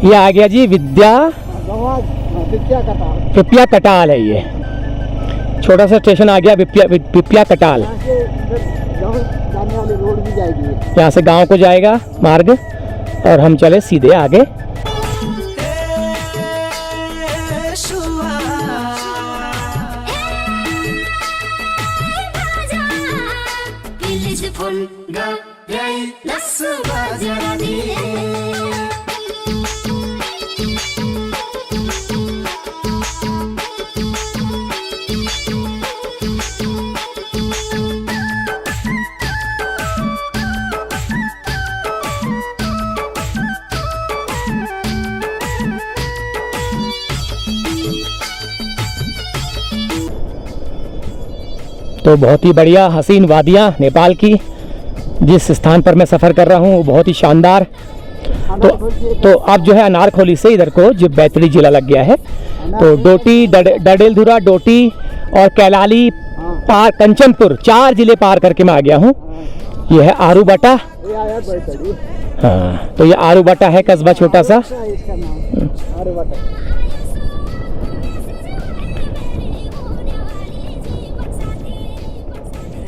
ये आ गया जी विप्या कटाल है। ये छोटा सा स्टेशन आ गया विप्या कटाल। रोड भी जाएगी, यहाँ से गांव को जाएगा मार्ग और हम चले सीधे आगे। तो बहुत ही बढ़िया हसीन वादियाँ नेपाल की, जिस स्थान पर मैं सफ़र कर रहा हूँ वो बहुत ही शानदार। तो अब जो है अनारखोली से इधर को जो बैतडी जिला लग गया है, तो डोटी, डडेलधुरा, डोटी और कैलाली पार कंचनपुर 4 जिले पार करके मैं आ गया हूँ। ये है आरूबटा। हाँ, तो ये आरूबटा है कस्बा छोटा सा।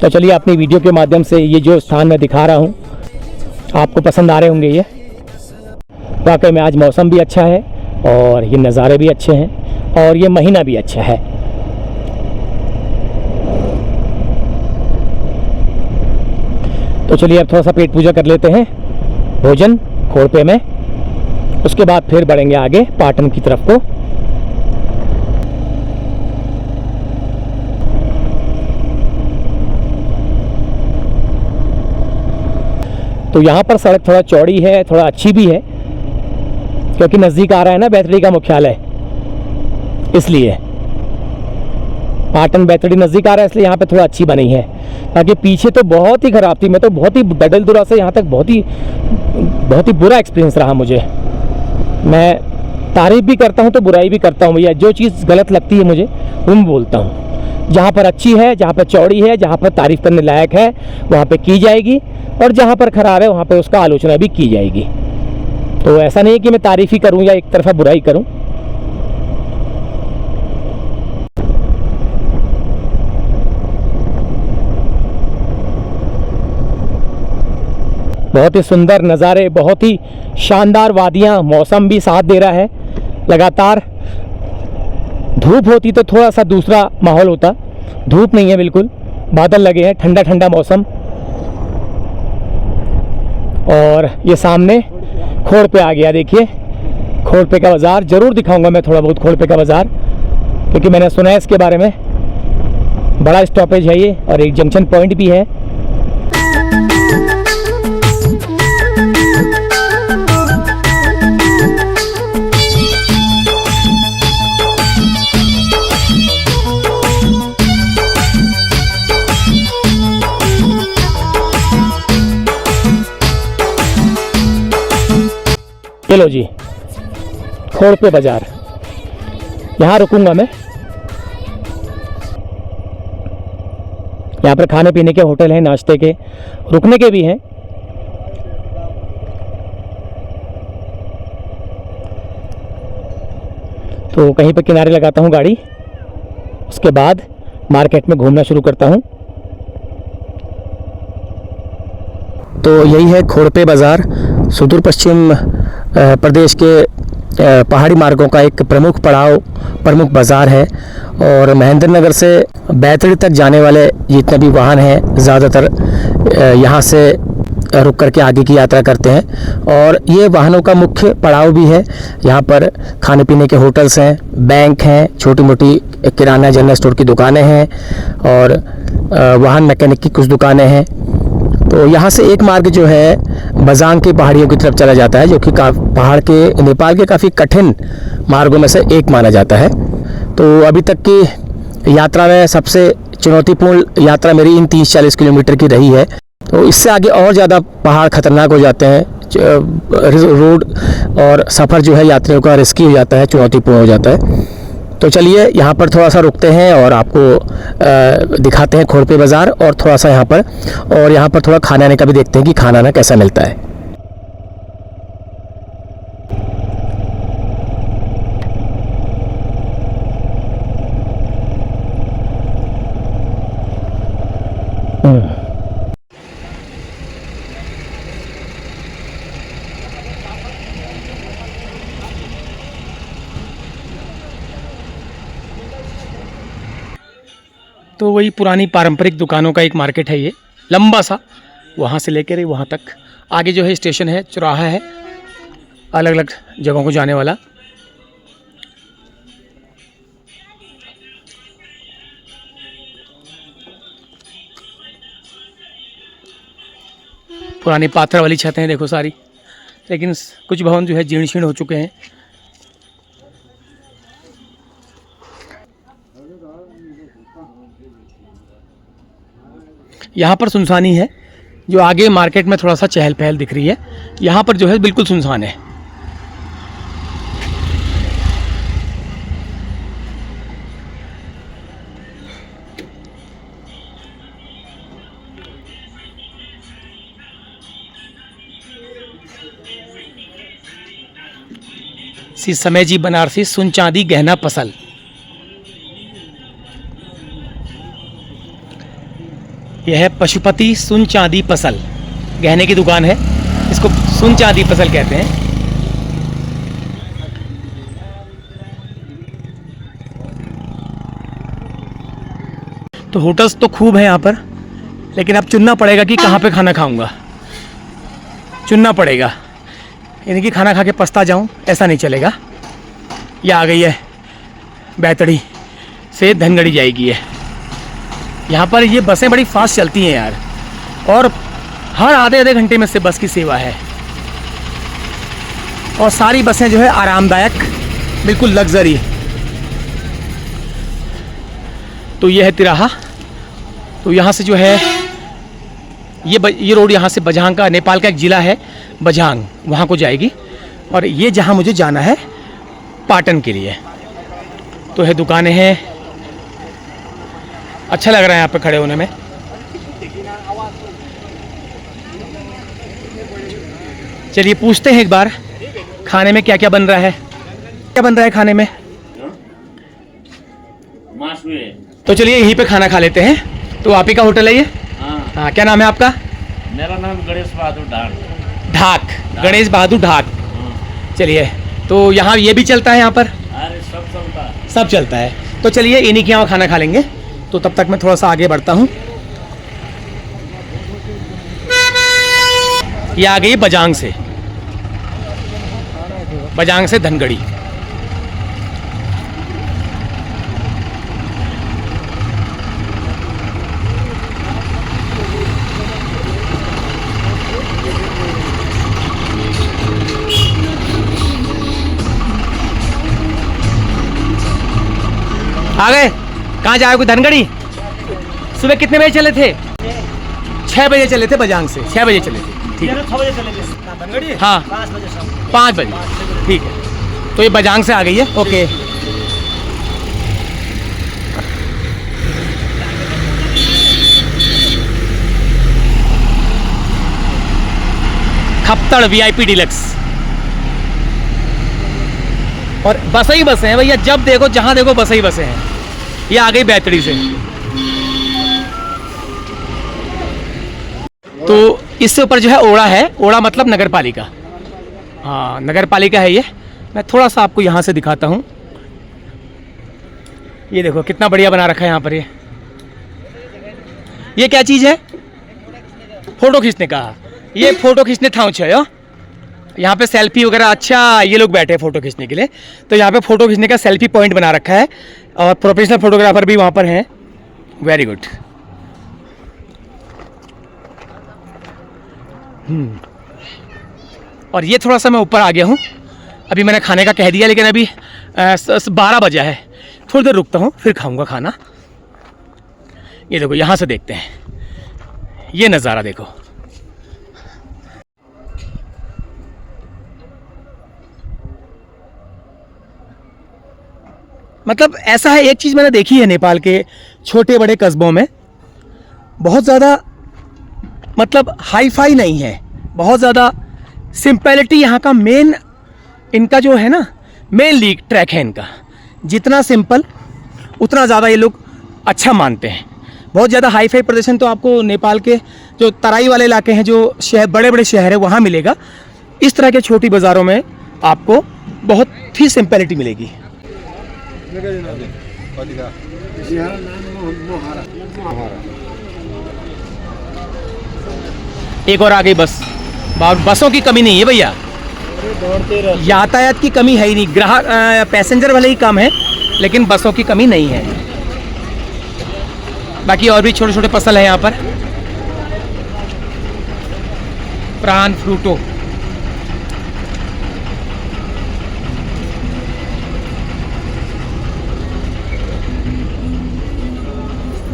तो चलिए अपनी वीडियो के माध्यम से ये जो स्थान मैं दिखा रहा हूँ आपको पसंद आ रहे होंगे। ये वाकई में आज मौसम भी अच्छा है और ये नज़ारे भी अच्छे हैं और ये महीना भी अच्छा है। तो चलिए अब थोड़ा सा पेट पूजा कर लेते हैं, भोजन खोड़पे में, उसके बाद फिर बढ़ेंगे आगे पाटन की तरफ को। तो यहाँ पर सड़क थोड़ा चौड़ी है, थोड़ा अच्छी भी है, क्योंकि नज़दीक आ रहा है ना बैतडी का मुख्यालय, इसलिए पाटन बैतडी नज़दीक आ रहा है, इसलिए यहाँ पे थोड़ा अच्छी बनी है। बाकी पीछे तो बहुत ही ख़राब थी, मैं तो बहुत ही डडेलधुरा से यहाँ तक बहुत ही बुरा एक्सपीरियंस रहा मुझे। मैं तारीफ़ भी करता हूँ तो बुराई भी करता हूँ भैया, जो चीज़ गलत लगती है मुझे वो मैं बोलता हूँ। जहाँ पर अच्छी है, जहाँ पर चौड़ी है, जहाँ पर तारीफ़ करने लायक है वहाँ पे की जाएगी, और जहाँ पर ख़राब है वहाँ पे उसका आलोचना भी की जाएगी। तो ऐसा नहीं है कि मैं तारीफ़ ही करूँ या एक तरफा बुराई करूँ। बहुत ही सुंदर नज़ारे, बहुत ही शानदार वादियाँ, मौसम भी साथ दे रहा है लगातार। धूप होती तो थोड़ा सा दूसरा माहौल होता, धूप नहीं है बिल्कुल, बादल लगे हैं, ठंडा ठंडा मौसम। और ये सामने खोड़पे आ गया, देखिए खोड़पे का बाज़ार ज़रूर दिखाऊंगा मैं थोड़ा बहुत, खोड़पे का बाज़ार, क्योंकि मैंने सुना है इसके बारे में। बड़ा स्टॉपेज है ये और एक जंक्शन पॉइंट भी है। चलो जी, खोड़पे बाज़ार, यहाँ रुकूंगा मैं। यहाँ पर खाने पीने के होटल हैं, नाश्ते के, रुकने के भी हैं। तो कहीं पर किनारे लगाता हूँ गाड़ी, उसके बाद मार्केट में घूमना शुरू करता हूँ। तो यही है खोड़पे बाज़ार, सुदूर पश्चिम प्रदेश के पहाड़ी मार्गों का एक प्रमुख बाज़ार है। और महेंद्र नगर से बैतडी तक जाने वाले जितने भी वाहन हैं ज़्यादातर यहाँ से रुक करके आगे की यात्रा करते हैं। और ये वाहनों का मुख्य पड़ाव भी है। यहाँ पर खाने पीने के होटल्स हैं, बैंक हैं, छोटी मोटी किराना जनरल स्टोर की दुकानें हैं और वाहन मैकेनिक की कुछ दुकानें हैं। तो यहाँ से एक मार्ग जो है बजांग की पहाड़ियों की तरफ चला जाता है, जो कि पहाड़ के नेपाल के काफ़ी कठिन मार्गों में से एक माना जाता है। तो अभी तक की यात्रा में सबसे चुनौतीपूर्ण यात्रा मेरी इन 30-40 किलोमीटर की रही है। तो इससे आगे और ज़्यादा पहाड़ खतरनाक हो जाते हैं, रोड और सफ़र जो है यात्रियों का रिस्की हो जाता है, चुनौतीपूर्ण हो जाता है। तो चलिए यहाँ पर थोड़ा सा रुकते हैं और आपको दिखाते हैं खोड़पे बाज़ार, और थोड़ा सा यहाँ पर थोड़ा खाने आने का भी देखते हैं कि खाना ना कैसा मिलता है। तो वही पुरानी पारंपरिक दुकानों का एक मार्केट है ये, लंबा सा, वहाँ से लेकर वहाँ तक। आगे जो है स्टेशन है, चौराहा है, अलग अलग जगहों को जाने वाला। पुरानी पाथर वाली छतें हैं देखो सारी, लेकिन कुछ भवन जो है जीर्ण शीर्ण हो चुके हैं। यहाँ पर सुनसानी है, जो आगे मार्केट में थोड़ा सा चहल पहल दिख रही है, यहाँ पर जो है बिल्कुल सुनसान है। समय जी बनारसी सुन चांदी गहना पसल। यह है पशुपति सुन चांदी पसल, गहने की दुकान है, इसको सुन चांदी पसल कहते हैं। तो होटल्स तो खूब है यहाँ पर, लेकिन अब चुनना पड़ेगा कि कहाँ पे खाना खाऊंगा, चुनना पड़ेगा, यानी कि खाना खा के पछता जाऊँ ऐसा नहीं चलेगा। ये आ गई है बैतड़ी से धनगढ़ी जाएगी है। यहाँ पर ये बसें बड़ी फास्ट चलती हैं यार, और हर आधे आधे घंटे में से बस की सेवा है, और सारी बसें जो है आरामदायक, बिल्कुल लग्जरी। तो ये है तिराहा। तो यहाँ से जो है ये रोड यहाँ से बझांग का, नेपाल का एक ज़िला है बझांग, वहाँ को जाएगी। और ये जहाँ मुझे जाना है पाटन के लिए। तो है दुकानें हैं, अच्छा लग रहा है यहाँ पे खड़े होने में। चलिए पूछते हैं एक बार खाने में क्या क्या बन रहा है, क्या बन रहा है खाने में। तो चलिए यहीं पे खाना खा लेते हैं। तो आप ही का होटल है ये? हाँ, क्या नाम है आपका? मेरा नाम गणेश बहादुर ढाक। ढाक, गणेश बहादुर ढाक। चलिए, तो यहाँ ये भी चलता है यहाँ पर? अरे सब चलता है, सब चलता है। तो चलिए इन्हीं के यहाँ खाना खा लेंगे। तो तब तक मैं थोड़ा सा आगे बढ़ता हूँ। ये आ गई बझांग से, बझांग से धनगढ़ी। आ गए? कहाँ जाओगे? धनगढ़ी। सुबह कितने बजे चले थे? 6 बजे चले थे बझांग से, 6 बजे चले थे। ठीक है, 6 बजे चले थे धनगढ़ी। हाँ 5 बजे शाम। 5 बजे, ठीक है। तो ये बझांग से आ गई है। Okay, Khaptad VIP deluxe. और बसें ही बसें हैं भैया, जब देखो जहाँ देखो बसें ही बसें हैं। ये आ गई बैतड़ी से। तो इससे ऊपर जो है ओड़ा है, ओड़ा मतलब नगर पालिका। हाँ नगर पालिका है ये। मैं थोड़ा सा आपको यहाँ से दिखाता हूँ। ये देखो कितना बढ़िया बना रखा है यहाँ पर। ये क्या चीज़ है? फोटो खींचने का। ये फोटो खींचने ठाउँ है यहाँ पे, सेल्फी वगैरह। अच्छा, ये लोग बैठे हैं फ़ोटो खींचने के लिए। तो यहाँ पे फ़ोटो खींचने का सेल्फी पॉइंट बना रखा है, और प्रोफेशनल फोटोग्राफर भी वहाँ पर हैं। Very good. और ये थोड़ा सा मैं ऊपर आ गया हूँ। अभी मैंने खाने का कह दिया, लेकिन अभी 12 बजा है। थोड़ी देर रुकता हूँ, फिर खाऊँगा खाना। ये देखो यहाँ से देखते हैं ये नज़ारा, देखो। मतलब ऐसा है, एक चीज़ मैंने देखी है नेपाल के छोटे बड़े कस्बों में, बहुत ज़्यादा मतलब हाई फाई नहीं है, बहुत ज़्यादा सिंपलिटी यहाँ का मेन, इनका जो है ना मेन लीग ट्रैक है इनका। जितना सिंपल उतना ज़्यादा ये लोग अच्छा मानते हैं। बहुत ज़्यादा हाई फाई प्रदर्शन तो आपको नेपाल के जो तराई वाले इलाके हैं, जो शहर बड़े बड़े शहर है, वहाँ मिलेगा। इस तरह के छोटी बाज़ारों में आपको बहुत ही सिंपलिटी मिलेगी। एक और आ गई बस। बसों की कमी नहीं है भैया, यातायात की कमी है ही नहीं। ग्राहक पैसेंजर वाले ही कम है, लेकिन बसों की कमी नहीं है। बाकी और भी छोटे छोटे फसल है यहाँ पर। प्राण फ्रूटो,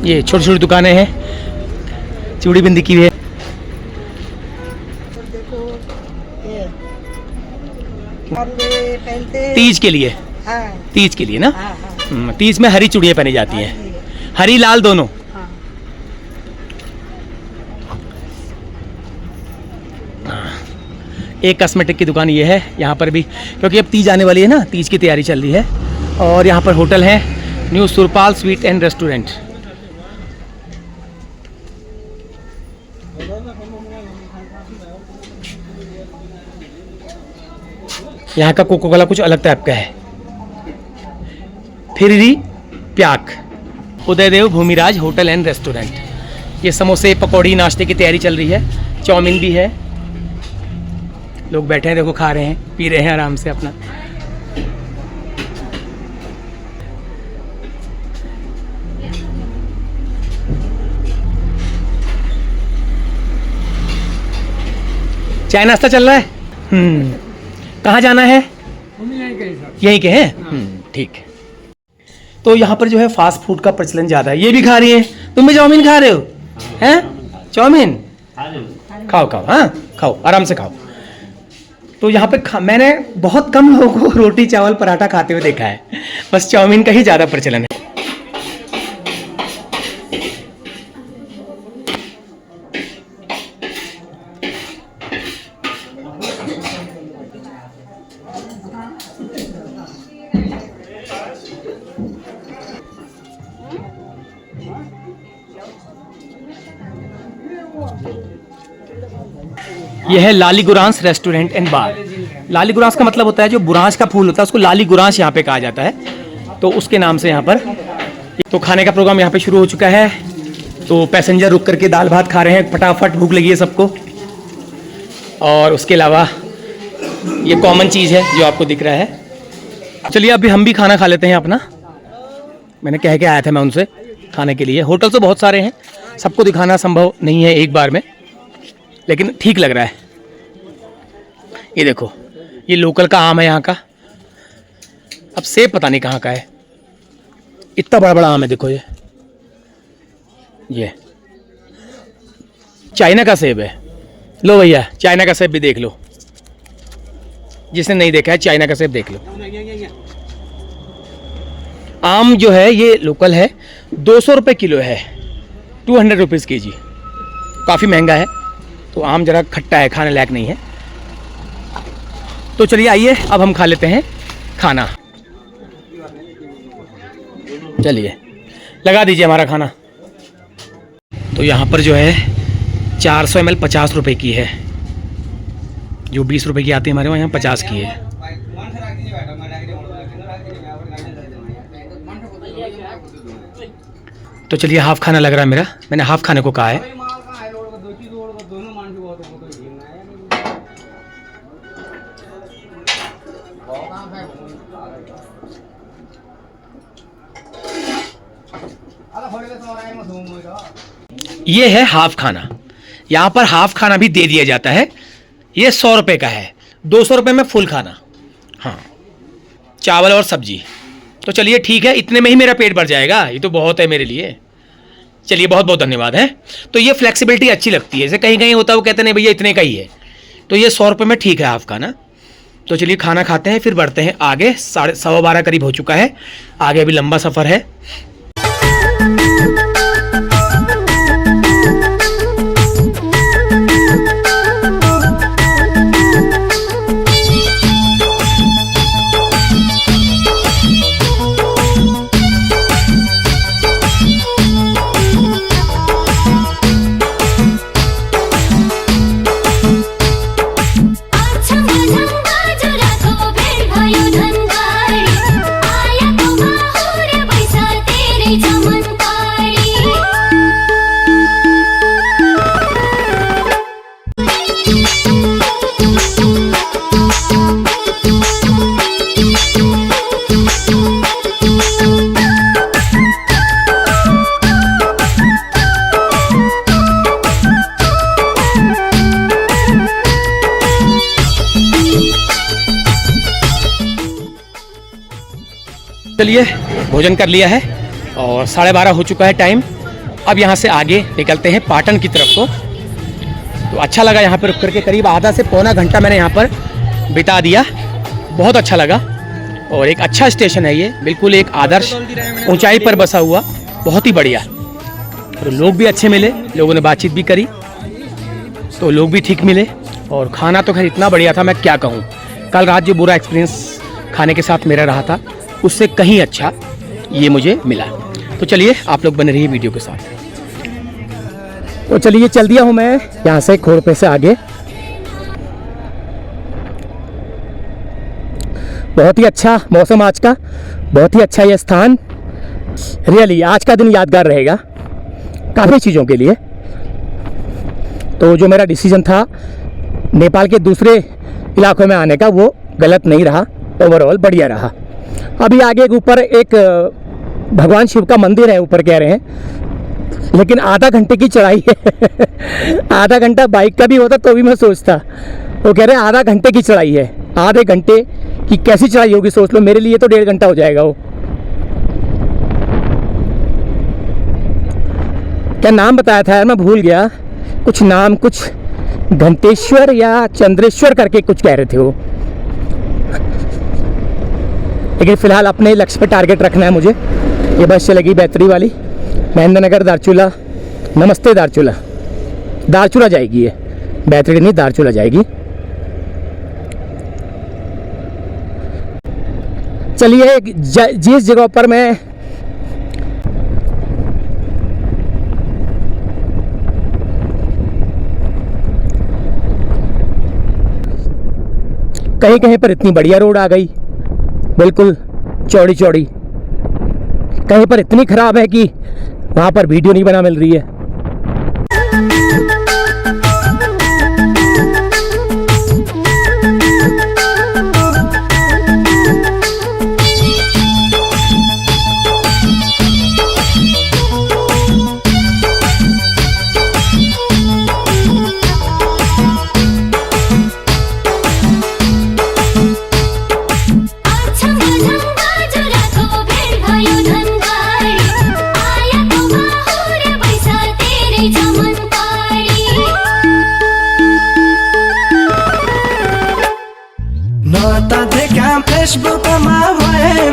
ये छोटी छोटी दुकानें हैं, चूड़ी बिंदी की भी है। तीज के लिए, तीज के लिए ना, तीज में हरी चूड़ियाँ पहनी जाती हैं, हरी लाल दोनों। एक कॉस्मेटिक की दुकान ये है यहाँ पर भी, क्योंकि अब तीज आने वाली है ना, तीज की तैयारी चल रही है। और यहाँ पर होटल है new Surpal sweet and restaurant. यहाँ का कोको कोला कुछ अलग टाइप का है। फिररी प्याक, Udaydev Bhumiraj hotel and restaurant. ये समोसे पकौड़ी नाश्ते की तैयारी चल रही है, चाउमीन भी है। लोग बैठे हैं, देखो, खा रहे हैं, पी रहे हैं आराम से अपना। चाय नाश्ता चल रहा है। कहाँ जाना है? यहीं के हैं। ठीक है। तो यहाँ पर जो है फास्ट फूड का प्रचलन ज़्यादा है। ये भी खा रही है, तुम भी चाउमीन खा रहे हो? हैं चाउमीन? खाओ खाओ, हाँ खाओ, आराम से खाओ। तो यहाँ पे मैंने बहुत कम लोगों को रोटी चावल पराठा खाते हुए देखा है, बस चाउमीन का ही ज़्यादा प्रचलन है। यह है लाली गुरांस रेस्टोरेंट एंड बार। लाली गुरांस का मतलब होता है जो बुरांस का फूल होता है उसको लाली गुरांस यहाँ पे कहा जाता है, तो उसके नाम से यहाँ पर। तो खाने का प्रोग्राम यहाँ पे शुरू हो चुका है। तो पैसेंजर रुक करके दाल भात खा रहे हैं, फटाफट भूख लगी है सबको। और उसके अलावा ये कॉमन चीज़ है जो आपको दिख रहा है। चलिए अभी हम भी खाना खा लेते हैं अपना। मैंने कह के आया था मैं उनसे खाने के लिए। होटल तो बहुत सारे हैं, सबको दिखाना संभव नहीं है एक बार में, लेकिन ठीक लग रहा है। ये देखो, ये लोकल का आम है यहाँ का। अब सेब पता नहीं कहाँ का है, इतना बड़ा बड़ा आम है। देखो ये चाइना का सेब है। लो भैया, चाइना का सेब भी देख लो, जिसने नहीं देखा है चाइना का सेब देख लो। आम जो है ये लोकल है, 200 रुपये किलो है, 200 रुपीज़ के जी। काफ़ी महंगा है, तो आम जरा खट्टा है, खाने लायक नहीं है। तो चलिए आइए अब हम खा लेते हैं खाना। चलिए लगा दीजिए हमारा खाना। तो यहाँ पर जो है 400 ml 50 रुपये की है, जो 20 रुपये की आती है हमारे वहाँ, यहाँ 50 की है। तो चलिए हाफ खाना लग रहा है मेरा, मैंने हाफ खाने को कहा है। ये है हाफ खाना। यहाँ पर हाफ खाना भी दे दिया जाता है। ये 100 रुपये का है, 200 रुपये में फुल खाना, हाँ, चावल और सब्जी। तो चलिए ठीक है, इतने में ही मेरा पेट भर जाएगा, ये तो बहुत है मेरे लिए। चलिए बहुत बहुत धन्यवाद है। तो ये फ्लेक्सिबिलिटी अच्छी लगती है। जैसे कहीं कहीं होता है वो कहते नहीं भैया इतने का ही है, तो ये 100 रुपये में ठीक है हाफ खाना। तो चलिए खाना खाते हैं, फिर बढ़ते हैं आगे। 12:15 करीब हो चुका है, आगे अभी लंबा सफ़र है। पैसा चलिए भोजन कर लिया है और 12:30 हो चुका है टाइम। अब यहाँ से आगे निकलते हैं पाटन की तरफ को। तो अच्छा लगा यहाँ पर रुक करके, करीब आधा से पौना घंटा मैंने यहाँ पर बिता दिया, बहुत अच्छा लगा। और एक अच्छा स्टेशन है ये, बिल्कुल एक आदर्श ऊंचाई पर बसा हुआ, बहुत ही बढ़िया। और लोग भी अच्छे मिले, लोगों ने बातचीत भी करी तो लोग भी ठीक मिले। और खाना तो खैर इतना बढ़िया था, मैं क्या कहूँ। कल रात जो बुरा एक्सपीरियंस खाने के साथ मेरा रहा था, उससे कहीं अच्छा ये मुझे मिला। तो चलिए आप लोग बने रहिए वीडियो के साथ। तो चलिए चल दिया हूँ मैं यहाँ से खोड़पे से आगे। बहुत ही अच्छा मौसम आज का, बहुत ही अच्छा ये स्थान। रियली आज का दिन यादगार रहेगा काफ़ी चीज़ों के लिए। तो जो मेरा डिसीजन था नेपाल के दूसरे इलाकों में आने का, वो गलत नहीं रहा, ओवरऑल बढ़िया रहा। अभी आगे एक ऊपर एक भगवान शिव का मंदिर है ऊपर कह रहे हैं, लेकिन आधा घंटे की चढ़ाई है। आधा घंटा बाइक का भी होता तो भी मैं सोचता। वो कह रहे हैं आधा घंटे की चढ़ाई है। आधे घंटे की कैसी चढ़ाई होगी सोच लो, मेरे लिए तो 1.5 घंटा हो जाएगा। वो क्या नाम बताया था यार, मैं भूल गया। कुछ नाम, कुछ घंटेश्वर या चंद्रेश्वर करके कुछ कह रहे थे वो। लेकिन फ़िलहाल अपने लक्ष्य पे टारगेट रखना है मुझे। ये बस चलेगी बैतडी वाली, महेंद्र नगर दारचूला। नमस्ते दारचूला, दारचूला जाएगी ये, बैतडी नहीं दारचूला जाएगी। चलिए जिस जगह पर मैं कहीं कहीं पर इतनी बढ़िया रोड आ गई, बिल्कुल चौड़ी चौड़ी, कहीं पर इतनी ख़राब है कि वहाँ पर वीडियो नहीं बना मिल रही है।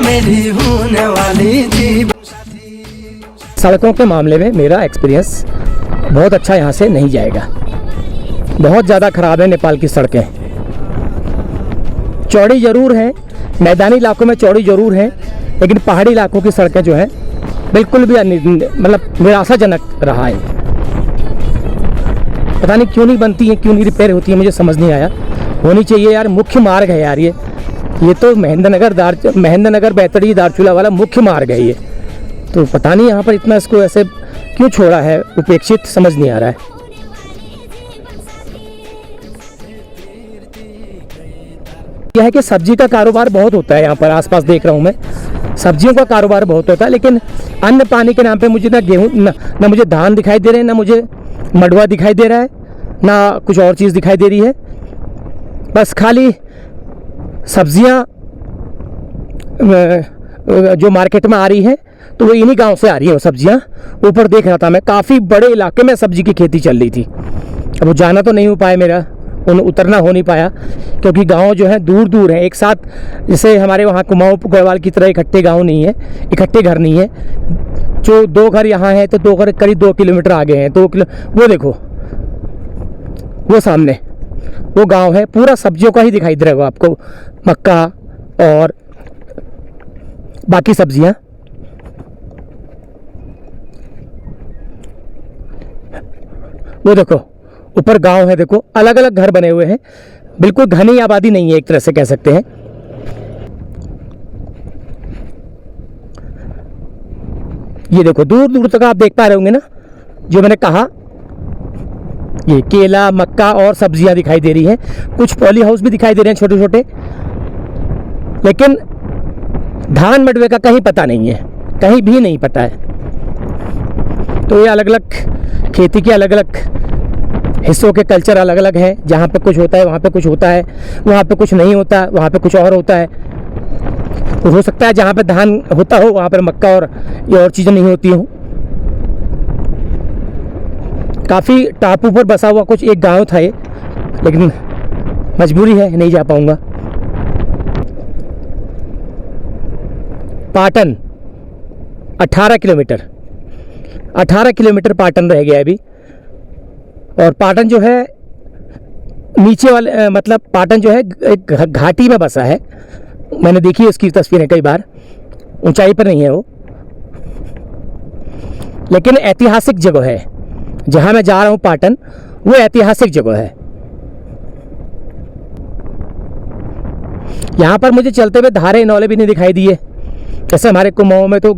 मेरी होने वाली थी। सड़कों के मामले में मेरा एक्सपीरियंस बहुत अच्छा यहाँ से नहीं जाएगा। बहुत ज़्यादा ख़राब है नेपाल की सड़कें। चौड़ी ज़रूर हैं, मैदानी इलाकों में चौड़ी ज़रूर हैं, लेकिन पहाड़ी इलाकों की सड़कें जो हैं बिल्कुल भी मतलब निराशाजनक रहा है। पता नहीं क्यों नहीं बनती हैं, क्यों नहीं रिपेयर होती है, मुझे समझ नहीं आया। होनी चाहिए यार, मुख्य मार्ग है यार ये तो महेंद्र नगर बैतडी दारचूला वाला मुख्य मार्ग है ये। तो पता नहीं यहाँ पर इतना इसको ऐसे क्यों छोड़ा है, उपेक्षित, समझ नहीं आ रहा है। यह है कि सब्जी का कारोबार बहुत होता है यहाँ पर, आसपास देख रहा हूँ मैं, सब्जियों का कारोबार बहुत होता है। लेकिन अन्न पानी के नाम पे मुझे ना गेहूँ, ना मुझे धान दिखाई दे रहे हैं, ना मुझे मडुआ दिखाई दे रहा है, ना कुछ और चीज़ दिखाई दे रही है। बस खाली सब्जियां जो मार्केट में आ रही हैं तो वो इन्हीं गांव से आ रही हैं वो सब्जियां। ऊपर देख रहा था मैं, काफ़ी बड़े इलाके में सब्जी की खेती चल रही थी। अब वो जाना तो नहीं हो पाया मेरा, उतरना हो नहीं पाया, क्योंकि गांव जो है दूर दूर है। एक साथ जैसे हमारे वहाँ कुमाऊँ गढ़वाल की तरह इकट्ठे गाँव नहीं है, इकट्ठे घर नहीं है। जो 2 घर यहाँ हैं तो 2 घर करीब 2 किलोमीटर आगे हैं। 2 किलो, वो देखो वो सामने वो गांव है, पूरा सब्जियों का ही दिखाई दे रहा होगा आपको, मक्का और बाकी सब्जियां। वो देखो ऊपर गांव है, देखो अलग अलग घर बने हुए हैं, बिल्कुल घनी आबादी नहीं है, एक तरह से कह सकते हैं। ये देखो दूर दूर तक आप देख पा रहे होंगे ना, जो मैंने कहा, ये केला, मक्का और सब्जियां दिखाई दे रही हैं। कुछ पॉली हाउस भी दिखाई दे रहे हैं छोटे छोटे, लेकिन धान मडवे का कहीं पता नहीं है, कहीं भी नहीं पता है। तो ये अलग अलग खेती के अलग अलग हिस्सों के कल्चर अलग अलग हैं। जहाँ पे कुछ होता है वहाँ पे कुछ होता है, वहाँ पे कुछ नहीं होता, वहाँ पे कुछ और होता है। तो हो सकता है जहाँ पे धान होता हो वहाँ पर मक्का और ये और चीज़ें नहीं होती हों। काफ़ी टापू पर बसा हुआ कुछ एक गांव था ये, लेकिन मजबूरी है नहीं जा पाऊँगा। पाटन 18 किलोमीटर, 18 किलोमीटर पाटन रह गया अभी। और पाटन जो है नीचे वाले मतलब पाटन जो है एक घाटी में बसा है। मैंने देखी उसकी तस्वीरें कई बार, ऊंचाई पर नहीं है वो, लेकिन ऐतिहासिक जगह है। जहां मैं जा रहा हूं पाटन, वो ऐतिहासिक जगह है। यहाँ पर मुझे चलते हुए धारे नौले भी नहीं दिखाई दिए। जैसे हमारे कुमाऊं में तो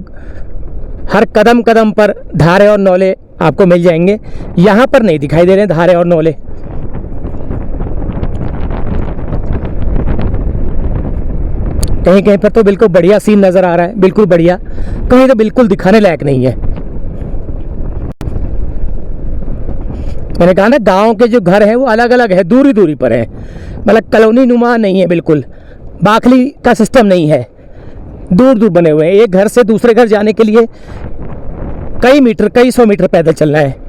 हर कदम कदम पर धारे और नौले आपको मिल जाएंगे, यहाँ पर नहीं दिखाई दे रहे धारे और नौले। कहीं कहीं पर तो बिल्कुल बढ़िया सीन नज़र आ रहा है, बिल्कुल बढ़िया, कहीं तो बिल्कुल दिखाने लायक नहीं है। मैंने कहा ना, गांव के जो घर हैं वो अलग अलग है, दूरी दूरी पर है, मतलब कॉलोनी नुमा नहीं है, बिल्कुल बाखली का सिस्टम नहीं है, दूर दूर बने हुए हैं। एक घर से दूसरे घर जाने के लिए कई मीटर, कई 100 मीटर पैदल चलना है।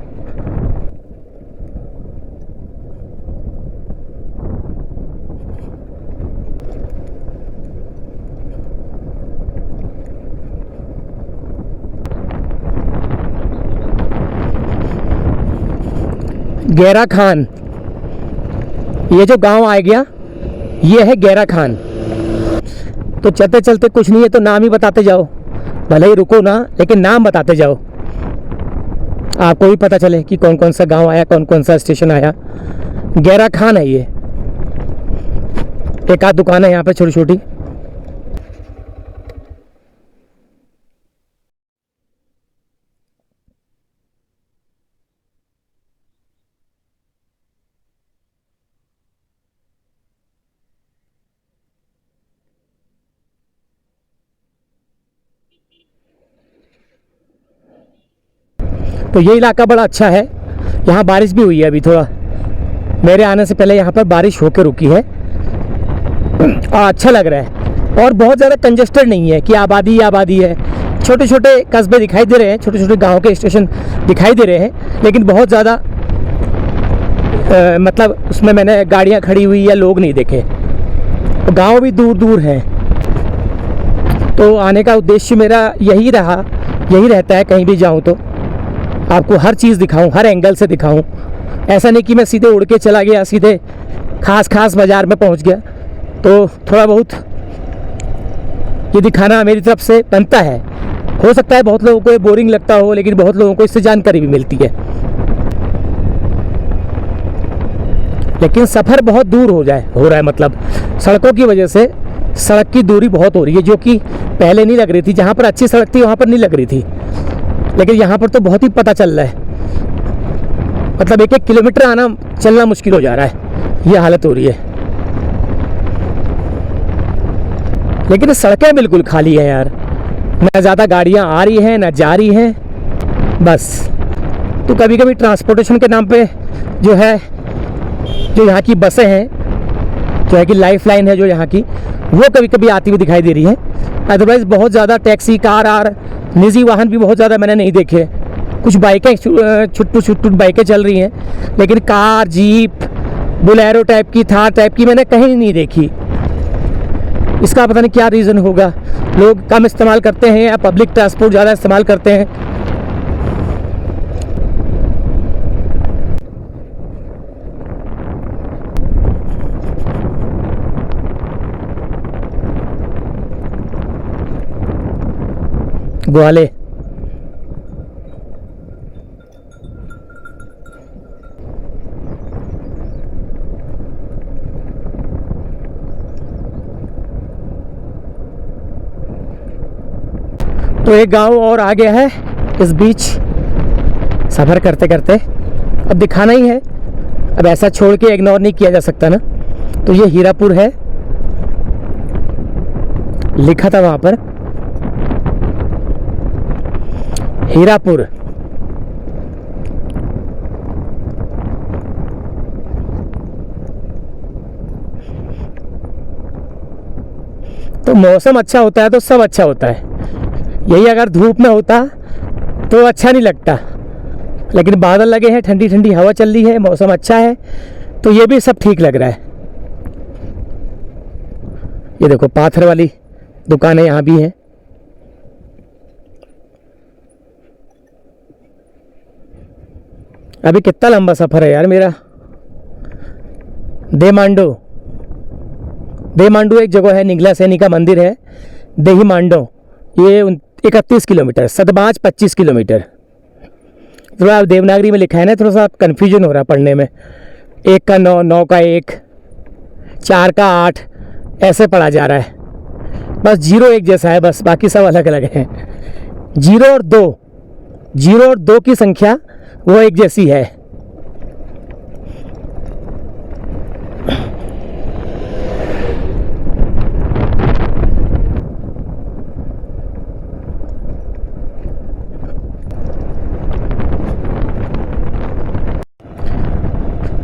गैरा खान, ये जो गांव आ गया ये है गैरा खान। तो चलते चलते कुछ नहीं है तो नाम ही बताते जाओ, भले ही रुको ना, लेकिन नाम बताते जाओ, आपको भी पता चले कि कौन कौन सा गांव आया, कौन कौन सा स्टेशन आया। गैरा खान है ये। एक आध दुकान है यहाँ पे छोटी छोटी। तो ये इलाका बड़ा अच्छा है। यहाँ बारिश भी हुई है अभी थोड़ा, मेरे आने से पहले यहाँ पर बारिश होकर रुकी है और अच्छा लग रहा है। और बहुत ज़्यादा कंजेस्टेड नहीं है कि आबादी ही आबादी है। छोटे छोटे कस्बे दिखाई दे रहे हैं, छोटे छोटे गांव के स्टेशन दिखाई दे रहे हैं, लेकिन बहुत ज़्यादा मतलब उसमें मैंने गाड़ियाँ खड़ी हुई या लोग नहीं देखे। तो गाँव भी दूर दूर हैं। तो आने का उद्देश्य मेरा यही रहता है, कहीं भी जाऊँ तो आपको हर चीज़ दिखाऊं, हर एंगल से दिखाऊं। ऐसा नहीं कि मैं सीधे उड़ के चला गया, सीधे खास बाज़ार में पहुंच गया। तो थोड़ा बहुत ये दिखाना मेरी तरफ से बनता है। हो सकता है बहुत लोगों को ये बोरिंग लगता हो, लेकिन बहुत लोगों को इससे जानकारी भी मिलती है। लेकिन सफ़र बहुत दूर हो रहा है, मतलब सड़कों की वजह से सड़क की दूरी बहुत हो रही है, जो कि पहले नहीं लग रही थी। जहाँ पर अच्छी सड़क थी वहाँ पर नहीं लग रही थी, लेकिन यहाँ पर तो बहुत ही पता चल रहा है। मतलब 1-1 किलोमीटर आना चलना मुश्किल हो जा रहा है, ये हालत हो रही है। लेकिन सड़कें बिल्कुल खाली है यार, ना ज़्यादा गाड़ियाँ आ रही हैं ना जा रही हैं बस। तो कभी कभी ट्रांसपोर्टेशन के नाम पे जो यहाँ की बसें हैं, जो है कि लाइफ लाइन है जो यहाँ की, वो कभी कभी आती हुई दिखाई दे रही है। अदरवाइज़ बहुत ज़्यादा टैक्सी, कार और निजी वाहन भी बहुत ज़्यादा मैंने नहीं देखे। कुछ बाइकें छुट बाइकें चल रही हैं, लेकिन कार, जीप, बोलेरो टाइप की, थार टाइप की मैंने कहीं नहीं देखी। इसका पता नहीं क्या रीज़न होगा, लोग कम इस्तेमाल करते हैं या पब्लिक ट्रांसपोर्ट ज़्यादा इस्तेमाल करते हैं। ग्वाले, तो एक गांव और आ गया है इस बीच सफ़र करते करते। अब दिखाना ही है, अब ऐसा छोड़ के इग्नोर नहीं किया जा सकता ना। तो ये हीरापुर है, लिखा था वहाँ पर हीरापुर। तो मौसम अच्छा होता है तो सब अच्छा होता है। यही अगर धूप में होता तो अच्छा नहीं लगता, लेकिन बादल लगे हैं, ठंडी ठंडी हवा चल रही है, मौसम अच्छा है, तो ये भी सब ठीक लग रहा है। ये देखो पाथर वाली दुकानें यहाँ भी हैं। अभी कितना लंबा सफ़र है यार मेरा। देमांडू एक जगह है, निगला सैनी का मंदिर है, देही मांडो, ये 31 किलोमीटर, सतबाज 25 किलोमीटर। थोड़ा देवनागरी में लिखा है ना, थोड़ा सा कन्फ्यूजन हो रहा है पढ़ने में। 1 का 9, 9 का 1, 4 का 8 ऐसे पढ़ा जा रहा है। बस 0 एक जैसा है, बस बाकी सब अलग अलग हैं। 0 और 2 की संख्या वो एक जैसी है।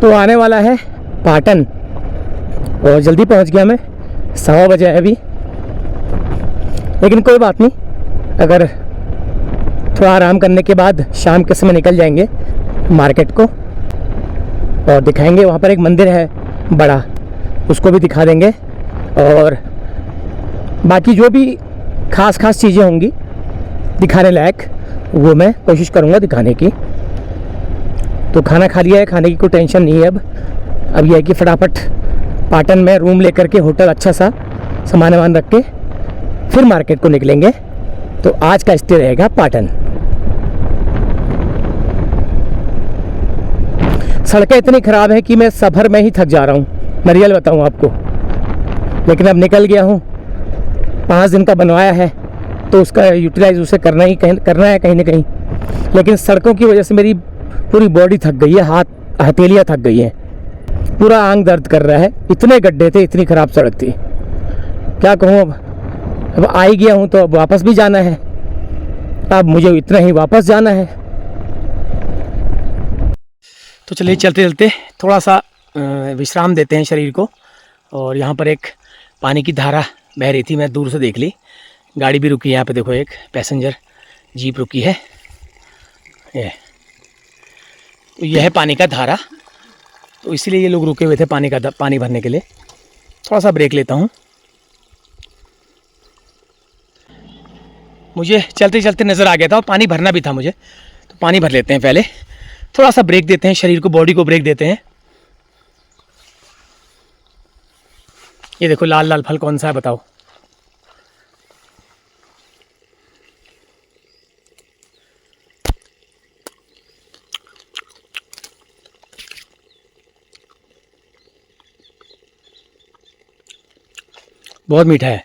तो आने वाला है पाटन, और जल्दी पहुंच गया मैं, 1:15 बजे है अभी। लेकिन कोई बात नहीं, अगर थोड़ा आराम करने के बाद शाम के समय निकल जाएंगे मार्केट को और दिखाएंगे। वहाँ पर एक मंदिर है बड़ा, उसको भी दिखा देंगे, और बाकी जो भी खास चीज़ें होंगी दिखाने लायक वो मैं कोशिश करूँगा दिखाने की। तो खाना खा लिया है, खाने की कोई टेंशन नहीं है अब यह है कि फटाफट पाटन में रूम लेकर के होटल अच्छा सा सामान रख के फिर मार्केट को निकलेंगे। तो आज का स्टे रहेगा पाटन। सड़कें इतनी ख़राब है कि मैं सफ़र में ही थक जा रहा हूँ, मैं रियल बताऊँ आपको। लेकिन अब निकल गया हूँ, 5 दिन का बनवाया है तो उसका यूटिलाइज उसे करना है कहीं ना कहीं। लेकिन सड़कों की वजह से मेरी पूरी बॉडी थक गई है, हथेलियाँ थक गई हैं, पूरा आंग दर्द कर रहा है। इतने गड्ढे थे, इतनी ख़राब सड़क थी, क्या कहूँ। अब आ ही गया हूँ तो अब वापस भी जाना है, अब मुझे इतना ही वापस जाना है। तो चलिए चलते चलते थोड़ा सा विश्राम देते हैं शरीर को। और यहाँ पर एक पानी की धारा बह रही थी, मैं दूर से देख ली। गाड़ी भी रुकी है यहाँ पे, देखो एक पैसेंजर जीप रुकी है। तो यह है पानी का धारा, तो इसलिए ये लोग रुके हुए थे पानी भरने के लिए। थोड़ा सा ब्रेक लेता हूँ। मुझे चलते चलते नज़र आ गया था और पानी भरना भी था मुझे, तो पानी भर लेते हैं पहले। थोड़ा सा ब्रेक देते हैं शरीर को, बॉडी को ब्रेक देते हैं। ये देखो लाल लाल फल कौन सा है बताओ। बहुत मीठा है।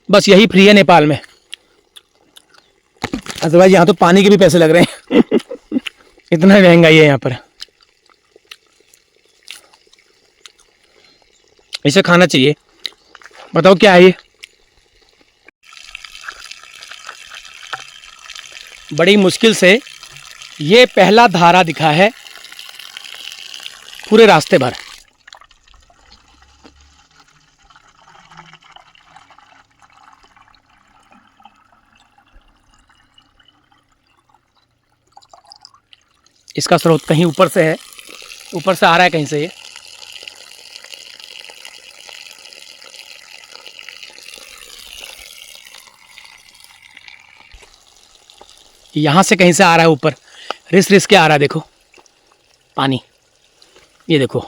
बस यही फ्री है नेपाल में, अदरवाइज यहाँ तो पानी के भी पैसे लग रहे हैं इतना महंगाई है यहाँ पर। इसे खाना चाहिए। बताओ क्या है ये। बड़ी मुश्किल से ये पहला धारा दिखा है पूरे रास्ते भर। इसका स्रोत कहीं ऊपर से है, ऊपर से आ रहा है कहीं से। ये यहाँ से कहीं से आ रहा है, ऊपर रिस के आ रहा है। देखो पानी, ये देखो,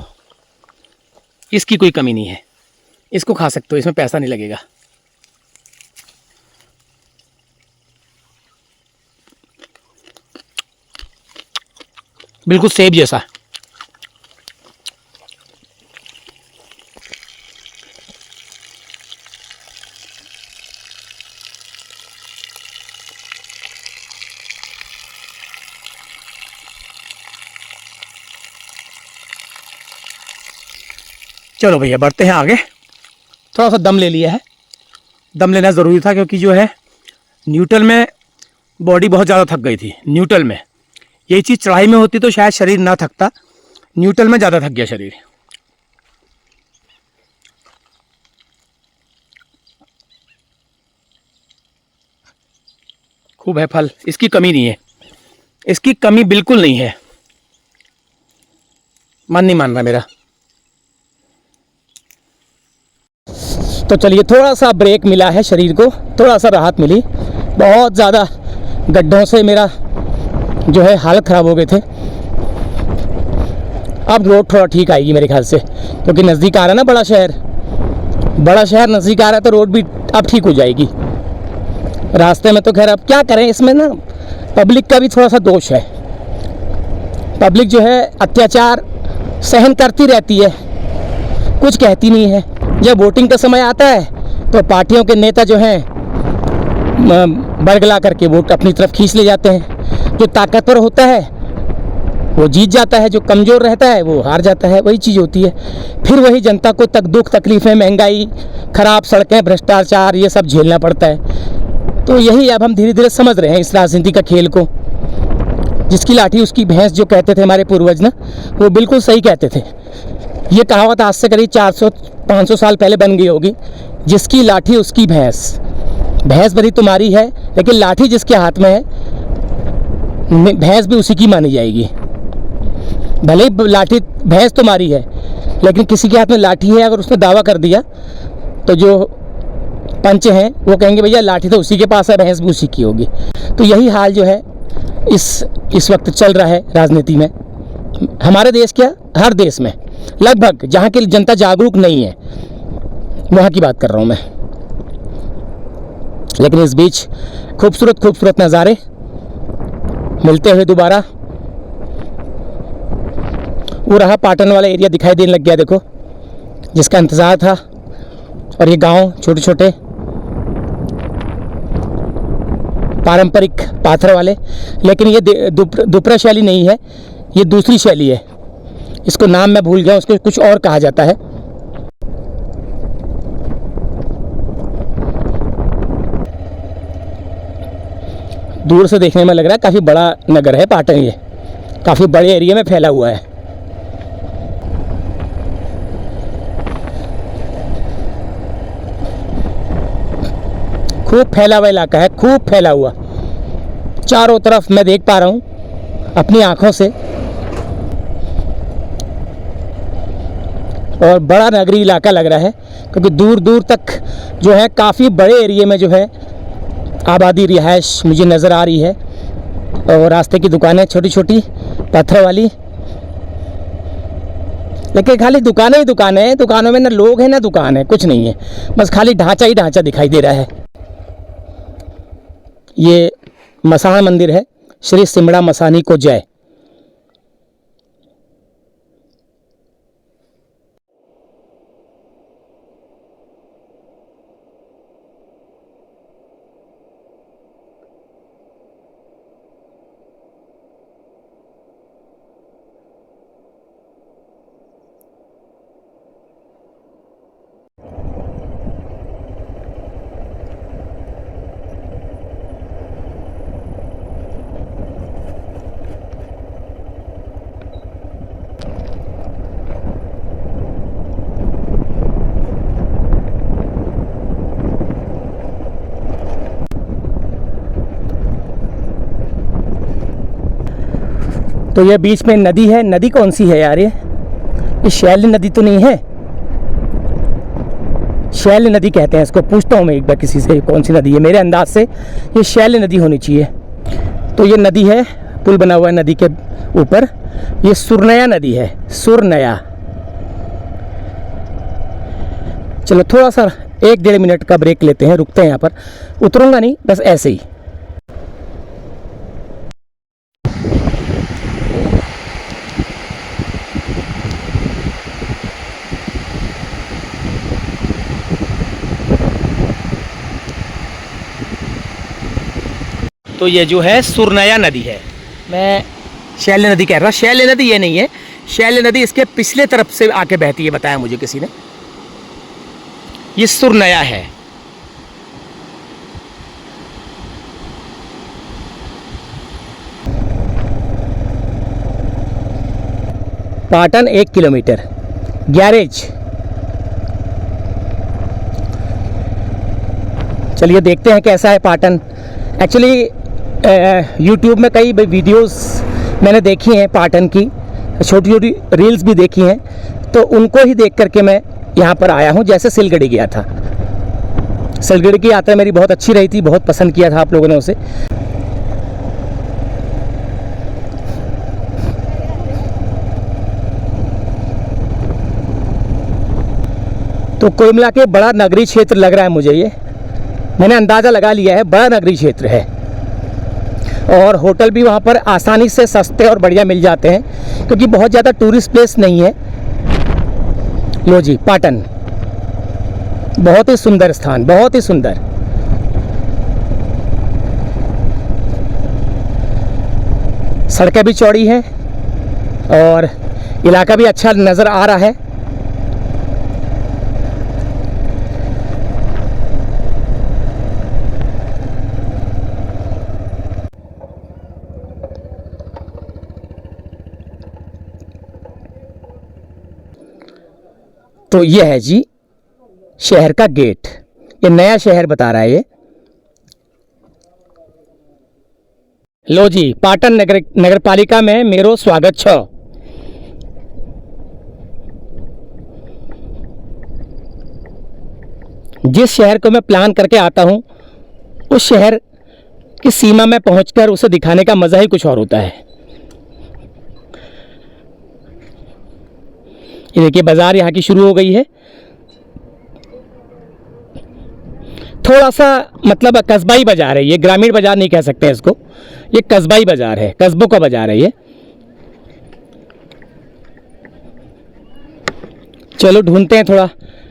इसकी कोई कमी नहीं है। इसको खा सकते हो, इसमें पैसा नहीं लगेगा। बिल्कुल सेब जैसा। चलो भैया बढ़ते हैं आगे। थोड़ा सा दम ले लिया है, दम लेना ज़रूरी था, क्योंकि जो है न्यूट्रल में बॉडी बहुत ज़्यादा थक गई थी। न्यूट्रल में यही चीज़ चढ़ाई में होती तो शायद शरीर ना थकता, न्यूट्रल में ज़्यादा थक गया शरीर। खूब है फल, इसकी कमी नहीं है, इसकी कमी बिल्कुल नहीं है। मन नहीं मान रहा मेरा। तो चलिए, थोड़ा सा ब्रेक मिला है शरीर को, थोड़ा सा राहत मिली। बहुत ज़्यादा गड्ढों से मेरा जो है हालत ख़राब हो गए थे। अब रोड थोड़ा ठीक आएगी मेरे ख्याल से, क्योंकि नज़दीक आ रहा है ना बड़ा शहर नज़दीक आ रहा है, तो रोड भी अब ठीक हो जाएगी। रास्ते में तो खैर अब क्या करें, इसमें ना पब्लिक का भी थोड़ा सा दोष है। पब्लिक जो है अत्याचार सहन करती रहती है, कुछ कहती नहीं है। जब वोटिंग का समय आता है तो पार्टियों के नेता जो हैं बरगला करके वोट अपनी तरफ खींच ले जाते हैं। जो ताकतवर होता है वो जीत जाता है, जो कमज़ोर रहता है वो हार जाता है। वही चीज़ होती है। फिर वही जनता को दुख तकलीफ़ें, महंगाई, ख़राब सड़कें, भ्रष्टाचार, ये सब झेलना पड़ता है। तो यही अब हम धीरे धीरे समझ रहे हैं इस राजनीति का खेल को। जिसकी लाठी उसकी भैंस जो कहते थे हमारे पूर्वज ना, वो बिल्कुल सही कहते थे। ये कहावत आज से करीब 400-500 साल पहले बन गई होगी। जिसकी लाठी उसकी भैंस, भैंस भरी तुम्हारी है लेकिन लाठी जिसके हाथ में है भैंस भी उसी की मानी जाएगी। भले ही लाठी भैंस तुम्हारी है लेकिन किसी के हाथ में लाठी है, अगर उसने दावा कर दिया तो जो पंच हैं वो कहेंगे भैया लाठी तो उसी के पास है, भैंस भी उसी की होगी। तो यही हाल जो है इस वक्त चल रहा है राजनीति में। हमारे देश क्या, हर देश में लगभग, जहाँ की जनता जागरूक नहीं है वहाँ की बात कर रहा हूँ मैं। लेकिन इस बीच खूबसूरत नज़ारे मिलते हुए दोबारा। वो रहा पाटन वाला एरिया दिखाई देने लग गया, देखो, जिसका इंतज़ार था। और ये गांव छोटे छोटे पारंपरिक पाथर वाले, लेकिन ये दुपरा शैली नहीं है, ये दूसरी शैली है। इसको नाम मैं भूल गया, उसको कुछ और कहा जाता है। दूर से देखने में लग रहा है काफ़ी बड़ा नगर है पाटन, ये काफ़ी बड़े एरिया में फैला हुआ है। खूब फैला हुआ इलाका है, खूब फैला हुआ, चारों तरफ मैं देख पा रहा हूँ अपनी आँखों से। और बड़ा नगरी इलाका लग रहा है, क्योंकि दूर दूर तक जो है काफ़ी बड़े एरिए में जो है आबादी, रिहाइश मुझे नज़र आ रही है। और रास्ते की दुकानें छोटी छोटी पत्थर वाली, लेकिन खाली दुकानें ही दुकानें हैं। दुकानों में ना लोग हैं ना दुकान है, कुछ नहीं है, बस खाली ढांचा ही ढांचा दिखाई दे रहा है। ये मसाण मंदिर है, श्री सिमड़ा मसानी को जय। तो ये बीच में नदी है। नदी कौन सी है यार? ये शैल नदी तो नहीं है, शैल नदी कहते हैं इसको। पूछता हूँ मैं एक बार किसी से कौन सी नदी है। मेरे अंदाज से ये शैल नदी होनी चाहिए। तो ये नदी है, पुल बना हुआ है नदी के ऊपर। ये सुरनया नदी है, सुरनया। चलो थोड़ा सा 1-1.5 मिनट का ब्रेक लेते हैं, रुकते हैं यहाँ पर। उतरूंगा नहीं, बस ऐसे ही। तो ये जो है सुरनया नदी है, मैं शैल्य नदी कह रहा। शैल्य नदी ये नहीं है, शैल्य नदी इसके पिछले तरफ से आके बहती है, बताया मुझे किसी ने। ये सुरनया है। Patan 1 kilometre, garage. चलिए देखते हैं कैसा है पाटन। एक्चुअली यूट्यूब में कई वीडियोस मैंने देखी हैं पाटन की, छोटी छोटी रील्स भी देखी हैं, तो उनको ही देख करके मैं यहाँ पर आया हूँ। जैसे सिलगढ़ी गया था, सिलगढ़ी की यात्रा मेरी बहुत अच्छी रही थी, बहुत पसंद किया था आप लोगों ने उसे। तो कुल मिला के बड़ा नगरीय क्षेत्र लग रहा है मुझे, ये मैंने अंदाज़ा लगा लिया है, बड़ा नगरीय क्षेत्र है। और होटल भी वहाँ पर आसानी से सस्ते और बढ़िया मिल जाते हैं, क्योंकि बहुत ज़्यादा टूरिस्ट प्लेस नहीं है। लो जी, पाटन बहुत ही सुंदर स्थान, बहुत ही सुंदर। सड़कें भी चौड़ी हैं और इलाका भी अच्छा नज़र आ रहा है। तो ये है जी शहर का गेट, ये नया शहर बता रहा है ये। लो जी, पाटन नगर पालिका में मेरो स्वागत छ। जिस शहर को मैं प्लान करके आता हूँ, उस शहर की सीमा में पहुंचकर उसे दिखाने का मज़ा ही कुछ और होता है। ये देखिए, बाज़ार यहाँ की शुरू हो गई है। थोड़ा सा मतलब कस्बाई बाज़ार है ये, ग्रामीण बाज़ार नहीं कह सकते इसको, ये कस्बाई बाज़ार है, कस्बों का बाज़ार है ये। चलो ढूंढते हैं, थोड़ा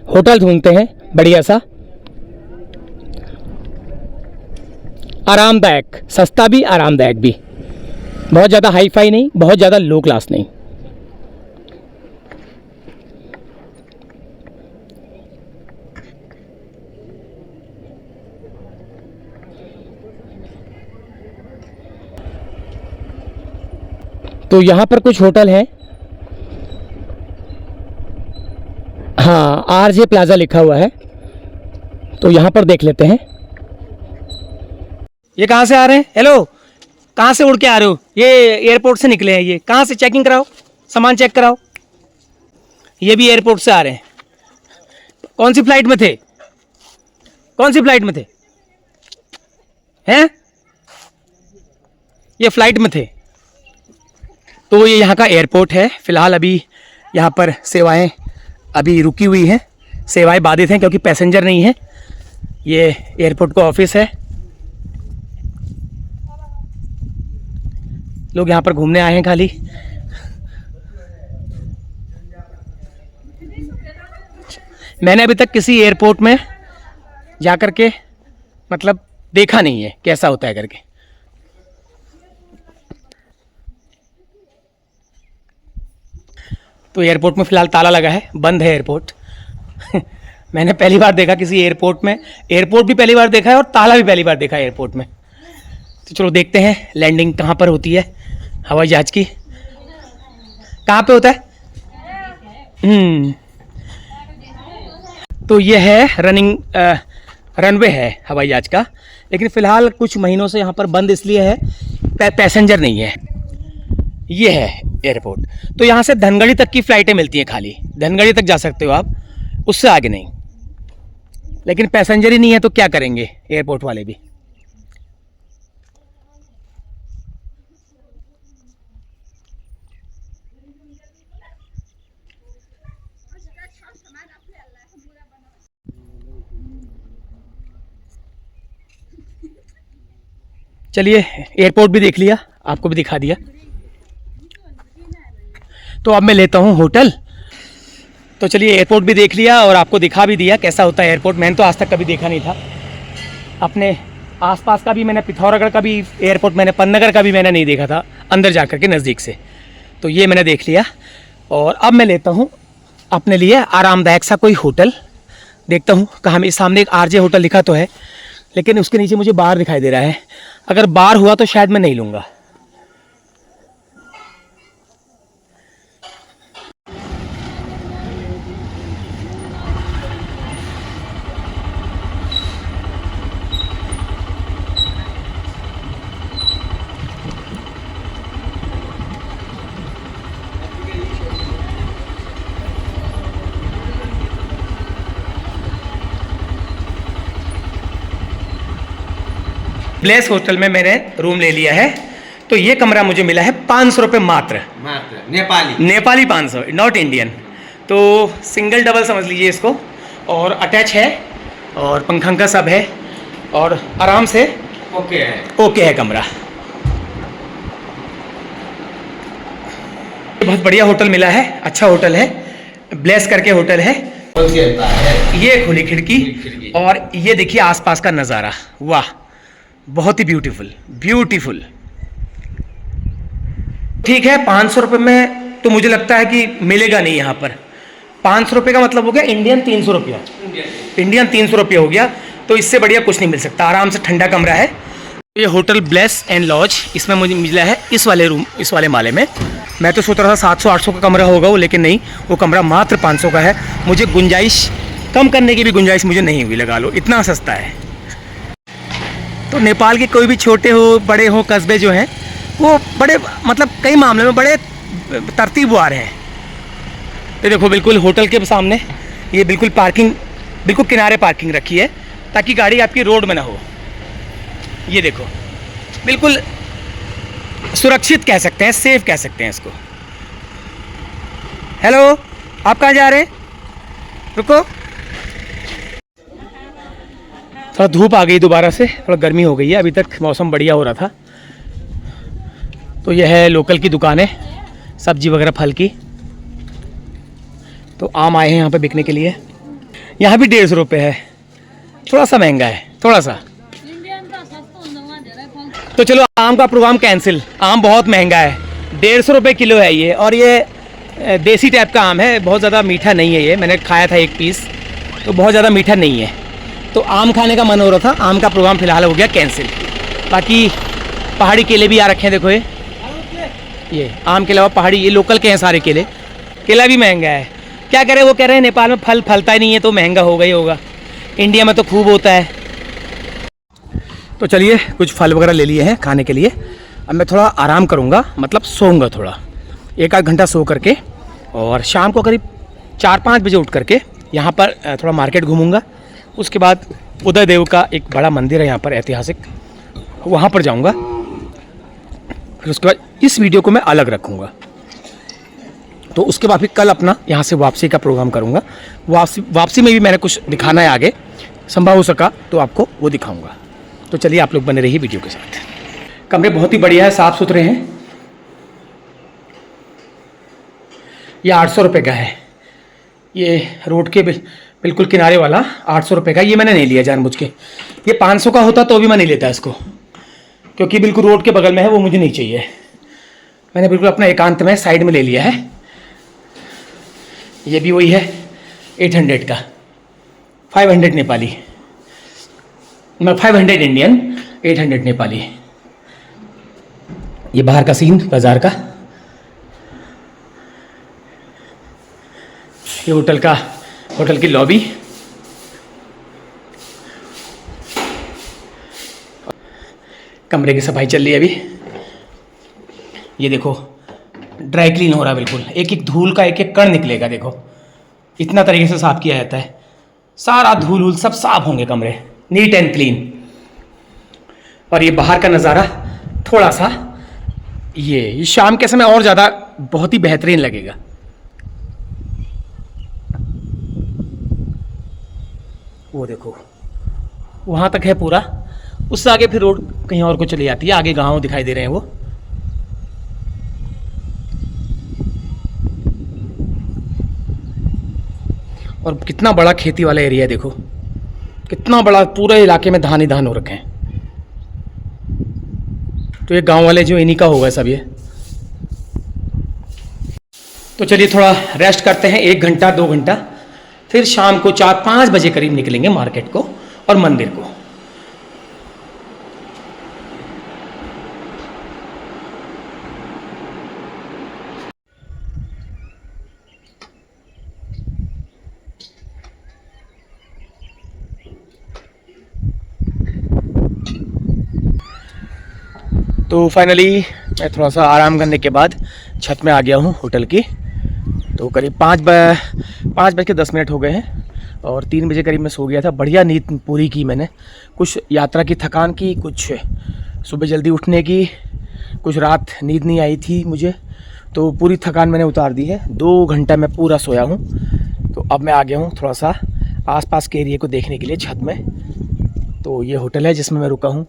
होटल ढूंढते हैं बढ़िया सा, आरामदायक, सस्ता भी आरामदायक भी, बहुत ज़्यादा हाई फाई नहीं, बहुत ज़्यादा लो क्लास नहीं। तो यहाँ पर कुछ होटल हैं। हाँ, आरजे प्लाजा लिखा हुआ है, तो यहाँ पर देख लेते हैं। ये कहाँ से आ रहे हैं? हेलो, कहाँ से उड़ के आ रहे हो? ये एयरपोर्ट से निकले हैं, ये कहाँ से? चेकिंग कराओ, सामान चेक कराओ। ये भी एयरपोर्ट से आ रहे हैं। कौन सी फ्लाइट में थे? कौन सी फ्लाइट में थे? हैं? ये फ्लाइट में थे। तो ये यहाँ का एयरपोर्ट है। फ़िलहाल अभी यहाँ पर सेवाएं अभी रुकी हुई हैं, सेवाएं बाधित हैं क्योंकि पैसेंजर नहीं है। ये एयरपोर्ट का ऑफिस है। लोग यहाँ पर घूमने आए हैं खाली। मैंने अभी तक किसी एयरपोर्ट में जा कर के मतलब देखा नहीं है कैसा होता है करके। तो एयरपोर्ट में फ़िलहाल ताला लगा है, बंद है एयरपोर्ट। मैंने पहली बार देखा किसी एयरपोर्ट में, एयरपोर्ट भी पहली बार देखा है और ताला भी पहली बार देखा है एयरपोर्ट में। तो चलो देखते हैं लैंडिंग कहाँ पर होती है हवाई जहाज़ की, कहाँ पे होता है। तो ये है रनवे है हवाई जहाज़ का, लेकिन फ़िलहाल कुछ महीनों से यहाँ पर बंद इसलिए है, पैसेंजर नहीं है। ये है एयरपोर्ट। तो यहाँ से धनगढ़ी तक की फ़्लाइटें मिलती हैं, खाली धनगढ़ी तक जा सकते हो आप, उससे आगे नहीं। लेकिन पैसेंजर ही नहीं है तो क्या करेंगे एयरपोर्ट वाले भी। चलिए एयरपोर्ट भी देख लिया, आपको भी दिखा दिया। तो अब मैं लेता हूँ होटल। तो चलिए एयरपोर्ट भी देख लिया और आपको दिखा भी दिया कैसा होता है एयरपोर्ट। मैंने तो आज तक कभी देखा नहीं था। अपने आसपास का भी मैंने, पिथौरागढ़ का भी एयरपोर्ट मैंने, पन्नगर का भी मैंने नहीं देखा था अंदर जा कर के नज़दीक से। तो ये मैंने देख लिया और अब मैं लेता हूँ अपने लिए आरामदायक सा कोई होटल। देखता हूँ कहाँ, मेरे सामने एक आरजे होटल लिखा तो है, लेकिन उसके नीचे मुझे बार दिखाई दे रहा है। अगर बार हुआ तो शायद मैं नहीं लूँगा। ब्लेस होटल में मैंने रूम ले लिया है। तो ये कमरा मुझे मिला है 500 रुपये मात्र। Nepali 500, not Indian. तो सिंगल डबल समझ लीजिए इसको, और अटैच है और पंखा सब है और आराम से ओके है कमरा। बहुत बढ़िया होटल मिला है, अच्छा होटल है, ब्लेस करके होटल है। ये खुली खिड़की और ये देखिए आसपास का नज़ारा, वाह बहुत ही ब्यूटीफुल। ठीक है, 500 रुपये में तो मुझे लगता है कि मिलेगा नहीं यहाँ पर। 500 रुपये का मतलब हो गया इंडियन 300 रुपया, इंडियन 300 रुपया हो गया। तो इससे बढ़िया कुछ नहीं मिल सकता। आराम से ठंडा कमरा है। ये होटल ब्लेस एंड लॉज, इसमें मुझे मिला है इस वाले माले में। मैं तो सोच रहा था 700-800 का कमरा होगा वो, लेकिन नहीं, वो कमरा मात्र 500 का है। मुझे गुंजाइश कम करने की भी गुंजाइश मुझे नहीं हुई, लगा लो इतना सस्ता है। तो नेपाल के कोई भी छोटे हो बड़े हो कस्बे जो हैं वो बड़े मतलब कई मामले में बड़े तरतीबवार हैं। ये देखो बिल्कुल होटल के सामने ये बिल्कुल पार्किंग, बिल्कुल किनारे पार्किंग रखी है ताकि गाड़ी आपकी रोड में ना हो। ये देखो बिल्कुल सुरक्षित कह सकते हैं, सेफ कह सकते हैं इसको। हेलो, आप कहाँ जा रहे हैं? रुको, थोड़ा धूप आ गई दोबारा से, थोड़ा गर्मी हो गई है। अभी तक मौसम बढ़िया हो रहा था। तो यह है लोकल की दुकान है, सब्जी वगैरह फल की। तो आम आए हैं यहाँ पे बिकने के लिए। यहाँ भी 150 रुपये है, थोड़ा सा महंगा है, थोड़ा सा। तो चलो आम का प्रोग्राम कैंसिल, आम बहुत महंगा है, 150 रुपये किलो है ये। और ये देसी टाइप का आम है, बहुत ज़्यादा मीठा नहीं है ये। मैंने खाया था एक पीस, तो बहुत ज़्यादा मीठा नहीं है। तो आम खाने का मन हो रहा था, आम का प्रोग्राम फ़िलहाल हो गया कैंसिल। बाकी पहाड़ी केले भी आ रखे हैं, देखो ये आम के अलावा पहाड़ी, ये लोकल के हैं सारे केले। केला भी महंगा है, क्या करें, वो कह रहे हैं नेपाल में फल फलता ही नहीं है तो महंगा होगा ही होगा, इंडिया में तो खूब होता है। तो चलिए कुछ फल वगैरह ले लिए हैं खाने के लिए। अब मैं थोड़ा आराम करूँगा, मतलब सोऊंगा थोड़ा, 1-8 घंटा सो करके, और शाम को करीब 4-5 बजे उठ करके यहाँ पर थोड़ा मार्केट घूमूंगा। उसके बाद उदय देव का एक बड़ा मंदिर है यहाँ पर ऐतिहासिक, वहाँ पर जाऊँगा। फिर उसके बाद इस वीडियो को मैं अलग रखूँगा। तो उसके बाद फिर कल अपना यहाँ से वापसी का प्रोग्राम करूँगा। वापसी में भी मैंने कुछ दिखाना है, आगे संभव हो सका तो आपको वो दिखाऊँगा। तो चलिए आप लोग बने रहिए वीडियो के साथ। कमरे बहुत ही बढ़िया है, साफ़ सुथरे हैं। ये 800 रुपये का है, ये रोड के बिल्कुल किनारे वाला 800 रुपये का। ये मैंने नहीं लिया जानबूझ के, ये 500 का होता तो भी मैं नहीं लेता इसको, क्योंकि बिल्कुल रोड के बगल में है, वो मुझे नहीं चाहिए। मैंने बिल्कुल अपना एकांत में साइड में ले लिया है। ये भी वही है 800 का, 500 नेपाली, मैं 500 इंडियन, 800 नेपाली। ये बाहर का सीन बाज़ार का, ये होटल की लॉबी। कमरे की सफाई चल रही है अभी। ये देखो ड्राई क्लीन हो रहा है, बिल्कुल एक एक धूल का एक एक कण निकलेगा। देखो इतना तरीके से साफ़ किया जाता है, सारा धूल सब साफ होंगे कमरे, नीट एंड क्लीन। और ये बाहर का नज़ारा थोड़ा सा ये शाम के समय और ज़्यादा बहुत ही बेहतरीन लगेगा। वो देखो वहाँ तक है पूरा, उससे आगे फिर रोड कहीं और को चली जाती है, आगे गांव दिखाई दे रहे हैं वो। और कितना बड़ा खेती वाला एरिया है, देखो कितना बड़ा, पूरे इलाके में धान ही धान हो रखे हैं। तो ये गांव वाले जो इन्हीं का होगा सब ये। तो चलिए थोड़ा रेस्ट करते हैं, 1 घंटा 2 घंटा, फिर शाम को 4-5 बजे करीब निकलेंगे मार्केट को और मंदिर को। तो फाइनली मैं थोड़ा सा आराम करने के बाद छत में आ गया हूँ होटल की। तो करीब 5 बज के 10 मिनट हो गए हैं और 3 बजे करीब मैं सो गया था। बढ़िया नींद पूरी की मैंने, कुछ यात्रा की थकान की, कुछ सुबह जल्दी उठने की, कुछ रात नींद नहीं आई थी मुझे, तो पूरी थकान मैंने उतार दी है। 2 घंटा मैं पूरा सोया हूँ। तो अब मैं आ गया हूँ थोड़ा सा आसपास के एरिया को देखने के लिए छत में। तो ये होटल है जिसमें मैं रुका हूँ।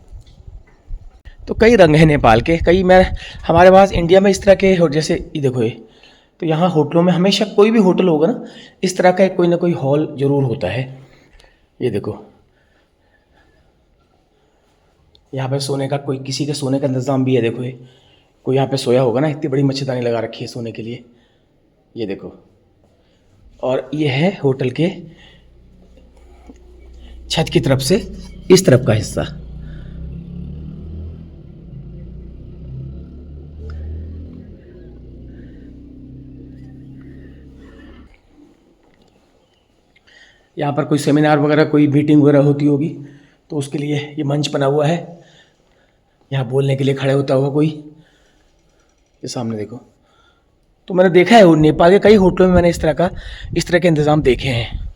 तो कई रंग हैं नेपाल के, कई मैं हमारे पास इंडिया में इस तरह के जैसे ये देखो ये, तो यहाँ होटलों में हमेशा कोई भी होटल होगा ना, इस तरह का कोई ना कोई हॉल ज़रूर होता है। ये देखो यहाँ पे सोने का कोई किसी के सोने का इंतज़ाम भी है। देखो ये कोई यहाँ पे सोया होगा ना, इतनी बड़ी मच्छरदानी लगा रखी है सोने के लिए। ये देखो, और ये है होटल के छत की तरफ से इस तरफ का हिस्सा। यहाँ पर कोई सेमिनार वगैरह कोई मीटिंग वगैरह होती होगी तो उसके लिए ये मंच बना हुआ है, यहाँ बोलने के लिए खड़े होता होगा कोई। ये सामने देखो, तो मैंने देखा है नेपाल के कई होटलों में मैंने इस तरह के इंतज़ाम देखे हैं।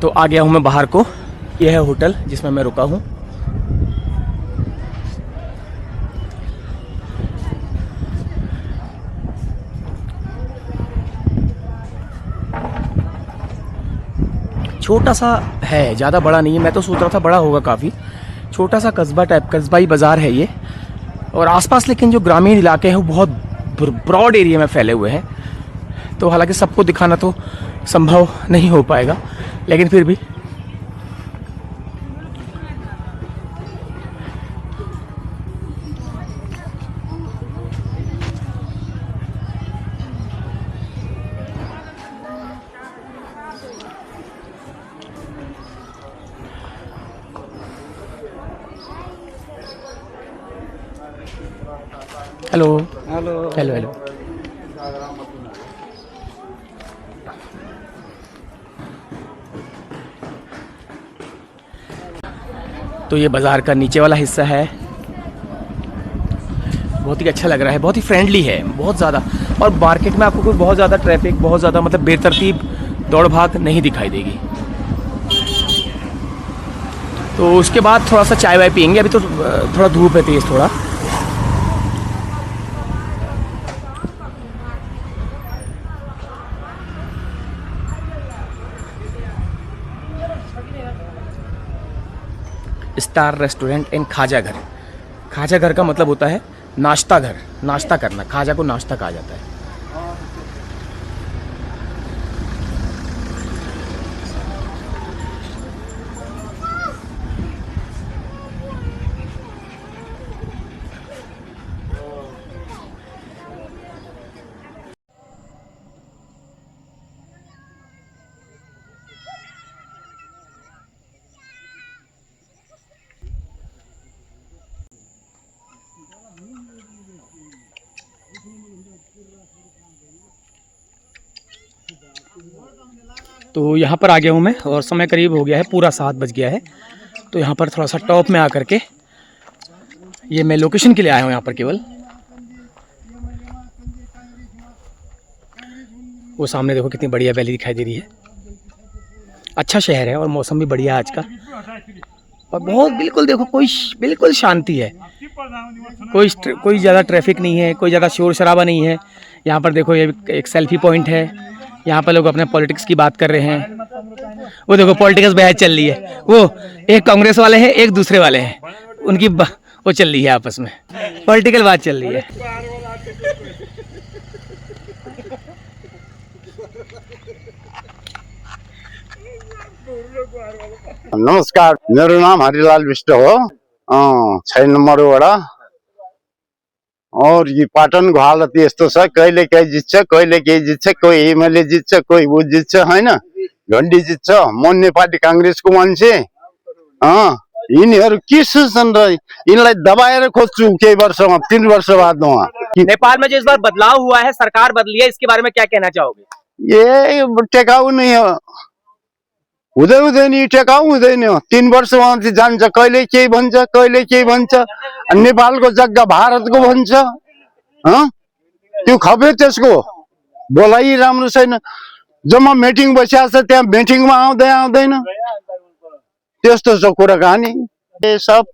तो आ गया हूँ मैं बाहर को। यह है होटल जिसमें मैं रुका हूँ। छोटा सा है, ज़्यादा बड़ा नहीं है। मैं तो सोच रहा था बड़ा होगा काफ़ी। छोटा सा कस्बा टाइप, कस्बाई बाज़ार है ये। और आसपास लेकिन जो ग्रामीण इलाके हैं वो बहुत ब्रॉड एरिया में फैले हुए हैं। तो हालांकि सबको दिखाना तो संभव नहीं हो पाएगा, लेकिन फिर भी हेलो हेलो हेलो हेलो। तो ये बाज़ार का नीचे वाला हिस्सा है। बहुत ही अच्छा लग रहा है, बहुत ही फ्रेंडली है, बहुत ज़्यादा। और मार्केट में आपको कोई बहुत ज़्यादा ट्रैफिक, बहुत ज़्यादा मतलब बेतरतीब दौड़ भाग नहीं दिखाई देगी। तो उसके बाद थोड़ा सा चाय वाय पियेंगे। अभी तो थोड़ा धूप है तेज़ थोड़ा। स्टार रेस्टोरेंट एंड खाजा घर। खाजा घर का मतलब होता है नाश्ता घर, नाश्ता करना। खाजा को नाश्ता कहा जाता है। तो यहाँ पर आ गया हूँ मैं और समय करीब हो गया है, पूरा 7 बज गया है। तो यहाँ पर थोड़ा सा टॉप में आकर के ये मैं लोकेशन के लिए आया हूँ यहाँ पर केवल। वो सामने देखो कितनी बढ़िया वैली दिखाई दे रही है। अच्छा शहर है और मौसम भी बढ़िया है आज का। और बहुत बिल्कुल देखो बिल्कुल शांति है। कोई ज़्यादा ट्रैफिक नहीं है, कोई ज़्यादा शोर शराबा नहीं है। यहाँ पर देखो ये एक सेल्फी पॉइंट है। यहाँ पर लोग अपने पॉलिटिक्स की बात कर रहे हैं। वो देखो पॉलिटिक्स बहस चल रही है। वो एक कांग्रेस वाले हैं, एक दूसरे वाले हैं, उनकी वो चल रही है, आपस में पॉलिटिकल बात चल रही है। नमस्कार, मेरो नाम हरिलाल विष्ट हो, 6 नंबर वडा। और ये पाटन को हालत यस्तो छ, कहिले केही जित्छ, कहिले केही जित्छ, कोही एमएलए जित्छ, कोही वो जित्छ हैन, झन्डी जित्छ। म नेपाली कांग्रेसको मान्छे। यिनीहरू के सोच्छन् र यिनलाई दबाएर खोज्छु केही वर्षमा, 3 वर्ष बादमा। नेपाल में जो इस बार बदलाव हुआ है, सरकार बदली है, इसके बारे में क्या कहना चाहोगे? ये टेकाउ नहीं हो, हुँदै हुँदैन, टेकाउ हुँदैन। 3 वर्षमा जान्छ, कहिले केही भन्छ, कहिले केही भन्छ। नेपालको जग्गा भारतको भन्छ। त्यो खप्यो, त्यसको बोलाइ राम्रो छैन। जम्मा मिटिङ बसिया छ त्यहाँ मिटिङमा आउँदैन त्यस्तो छ कुराकानी ये सब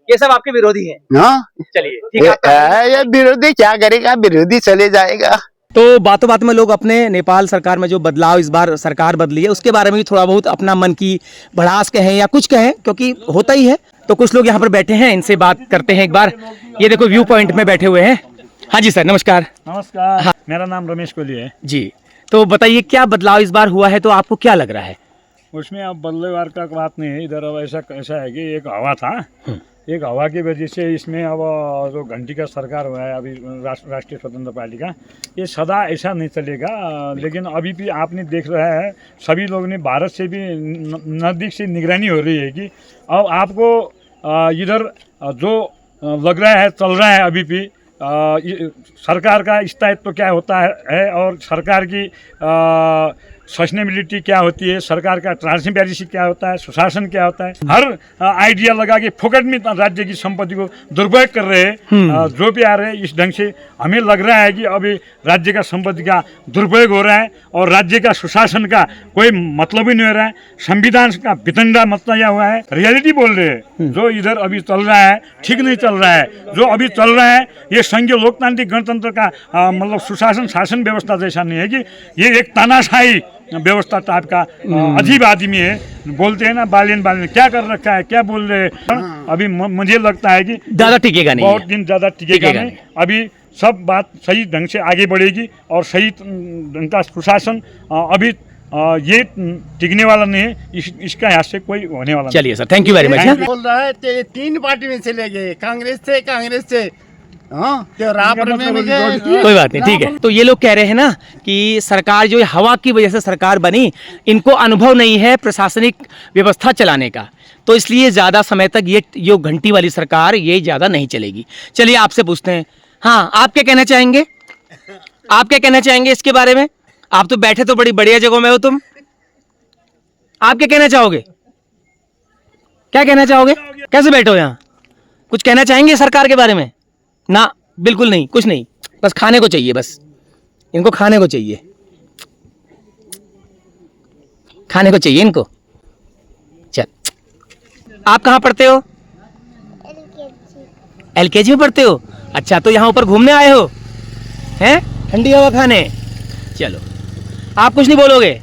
ये सब आपके विरोधी हैं। हाँ चलिए ठीक है। ये विरोधी क्या करेगा, विरोधी चले जाएगा। तो बातों बातों में लोग अपने नेपाल सरकार में जो बदलाव इस बार सरकार बदली है उसके बारे में भी थोड़ा बहुत अपना मन की भड़ास कहें या कुछ कहें, क्योंकि होता ही है। तो कुछ लोग यहाँ पर बैठे हैं, इनसे बात करते हैं एक बार। ये देखो व्यू पॉइंट में बैठे हुए हैं। हाँ जी सर, नमस्कार। नमस्कार। हाँ। मेरा नाम रमेश कोहली है जी, तो बताइए क्या बदलाव इस बार हुआ है, तो आपको क्या लग रहा है? उसमें अब बदलाव का बात नहीं है। इधर अब ऐसा है कि एक हवा था, एक हवा की वजह से इसमें अब जो घंटी का सरकार हुआ है अभी राष्ट्रीय स्वतंत्र पार्टी का, ये सदा ऐसा नहीं चलेगा। लेकिन अभी भी आपने देख रहा है सभी लोगों ने भारत से भी नज़दीक से निगरानी हो रही है कि अब आपको इधर जो लग रहा है चल रहा है अभी भी सरकार का स्थायित्व क्या होता है और सरकार की सस्टेनेबिलिटी क्या होती है, सरकार का ट्रांसपेरेंसी क्या होता है, सुशासन क्या होता है। हर आइडिया लगा के फोकट में राज्य की संपत्ति को दुरुपयोग कर रहे हैं जो भी आ रहे हैं। इस ढंग से हमें लग रहा है कि अभी राज्य का संपत्ति का दुरुपयोग हो रहा है और राज्य का सुशासन का कोई मतलब ही नहीं हो रहा है। संविधान का वितंडा मतलब हुआ है। रियलिटी बोल रहे हैं जो इधर अभी चल रहा है ठीक नहीं चल रहा है। जो अभी चल रहा है ये संघीय लोकतांत्रिक गणतंत्र का मतलब सुशासन शासन व्यवस्था जैसा नहीं है कि ये एक तानाशाही व्यवस्था टाइप का अजीब आदमी है। बोलते हैं ना बालियन क्या कर रखा है, क्या बोल रहे हैं। अभी मुझे लगता है कि ज्यादा टिकेगा नहीं, बहुत दिन ज्यादा टिकेगा नहीं। अभी सब बात सही ढंग से आगे बढ़ेगी और सही ढंग का सुशासन अभी ये टिकने वाला नहीं है। इसका यहाँ से कोई होने वाला। चलिए sir, thank you very much. बोल रहा है 3 पार्टी में चले गए, कांग्रेस से रापर में भी गए। कोई बात नहीं, ठीक है। तो ये लोग कह रहे हैं ना कि सरकार जो हवा की वजह से सरकार बनी, इनको अनुभव नहीं है प्रशासनिक व्यवस्था चलाने का, तो इसलिए ज़्यादा समय तक ये घंटी वाली सरकार ये ज़्यादा नहीं चलेगी। चलिए आपसे पूछते हैं, हाँ आप क्या कहना चाहेंगे? आप क्या कहना चाहेंगे इसके बारे में? आप तो बैठे तो बड़ी बढ़िया जगह में हो तुम, आप क्या कहना चाहोगे? क्या कहना चाहोगे? कैसे बैठो यहाँ? कुछ कहना चाहेंगे सरकार के बारे में? ना, बिल्कुल नहीं, कुछ नहीं, बस खाने को चाहिए, बस इनको खाने को चाहिए, खाने को चाहिए इनको। चल, आप कहाँ पढ़ते हो? LKG में पढ़ते हो? अच्छा, तो यहाँ ऊपर घूमने आए हो हैं, ठंडी हवा खाने? चलो, आप कुछ नहीं बोलोगे?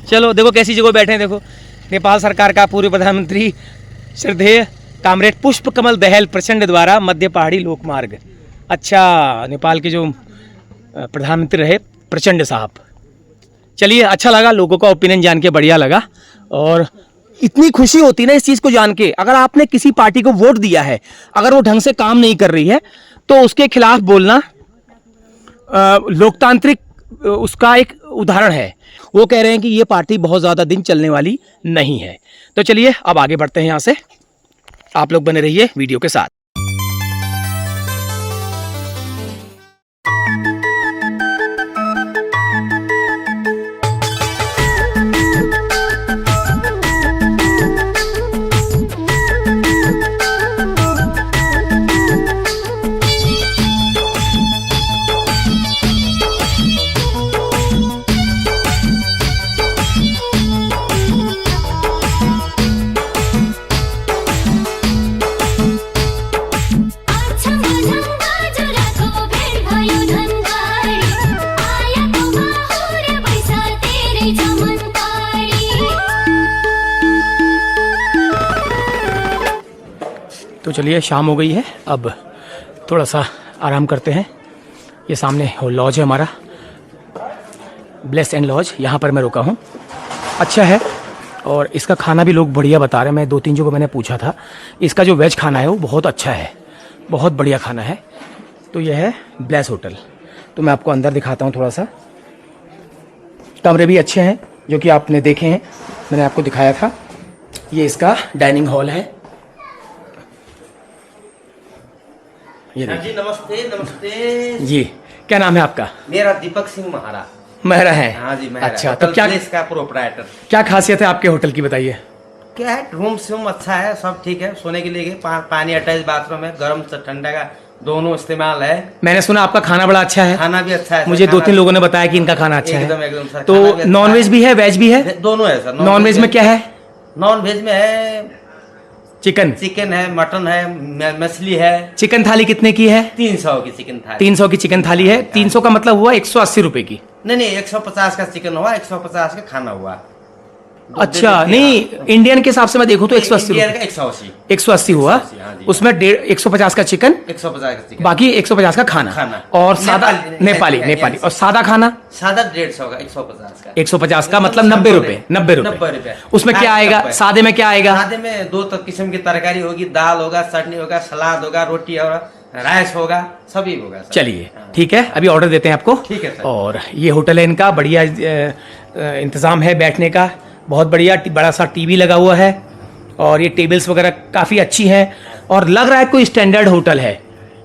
चलो देखो कैसी जगह बैठे हैं। देखो नेपाल सरकार का पूर्व प्रधानमंत्री श्रद्धेय कामरेड पुष्प कमल दहल प्रचंड द्वारा मध्य पहाड़ी लोकमार्ग। अच्छा, नेपाल के जो प्रधानमंत्री रहे प्रचंड साहब। चलिए, अच्छा लगा, लोगों का ओपिनियन जान के बढ़िया लगा। और इतनी खुशी होती ना इस चीज़ को जान के, अगर आपने किसी पार्टी को वोट दिया है, अगर वो ढंग से काम नहीं कर रही है तो उसके खिलाफ बोलना लोकतांत्रिक उसका एक उदाहरण है। वो कह रहे हैं कि ये पार्टी बहुत ज़्यादा दिन चलने वाली नहीं है। तो चलिए अब आगे बढ़ते हैं यहाँ से। आप लोग बने रहिए वीडियो के साथ। तो चलिए शाम हो गई है, अब थोड़ा सा आराम करते हैं। ये सामने लॉज है हमारा, ब्लेस एंड लॉज, यहाँ पर मैं रुका हूँ। अच्छा है और इसका खाना भी लोग बढ़िया बता रहे हैं। मैं 2-3 जगह मैंने पूछा था, इसका जो वेज खाना है वो बहुत अच्छा है, बहुत बढ़िया खाना है। तो यह है ब्लेस होटल। तो मैं आपको अंदर दिखाता हूँ थोड़ा सा। कमरे भी अच्छे हैं जो कि आपने देखे हैं, मैंने आपको दिखाया था। ये इसका डाइनिंग हॉल है। ये जी नमस्ते। नमस्ते जी, क्या नाम है आपका? मेरा दीपक सिंह महरा। महरा है? हाँ जी महरा। अच्छा, तो क्या इसका प्रोपराइटर। क्या खासियत है आपके होटल की, बताइए। क्या है, रूम अच्छा है, सब ठीक है, सोने के लिए पानी अटैच बाथरूम है, गर्म से ठंडा का दोनों इस्तेमाल है। मैंने सुना आपका खाना बड़ा अच्छा है। खाना भी अच्छा है सर, मुझे दो खाना तीन लोगों ने बताया कि इनका खाना अच्छा एकदम है। एकदम सर, तो खाना भी अच्छा नॉन वेज है। भी है, वेज भी है? दोनों है सर। नॉन वेज में क्या है? नॉन वेज में है चिकन। चिकन है, मटन है, मछली है। चिकन थाली कितने की है? 300 की चिकन थाली। 300 की चिकन थाली है। 300 का मतलब हुआ 180 रुपए की। नहीं 150 का चिकन हुआ, 150 का खाना हुआ। अच्छा, नहीं इंडियन के हिसाब से मैं देखूं तो 180 इंडियन रुपए। का 180। 180 हुआ। 180, हाँ जी। उसमें 150 का चिकन, 150 का चिकन, बाकी 150 का खाना। खाना। और सादा नेपाली, नेपाली और सादा खाना सादा 150 का, 150 का। 150 का मतलब 90 रुपए। 90 रुपए। उसमें क्या आएगा? सादे में क्या आएगा? सादे में 2 किस्म की तरकारी होगी, दाल होगा, चटनी होगा, सलाद होगा, रोटी होगा, राइस होगा, सभी होगा सर। चलिए ठीक है, अभी ऑर्डर देते हैं आपको। ठीक है सर। और ये होटल है इनका, बढ़िया इंतज़ाम है बैठने का, बहुत बढ़िया। बड़ा सा टीवी लगा हुआ है और ये टेबल्स वगैरह काफ़ी अच्छी हैं और लग रहा है कोई स्टैंडर्ड होटल है।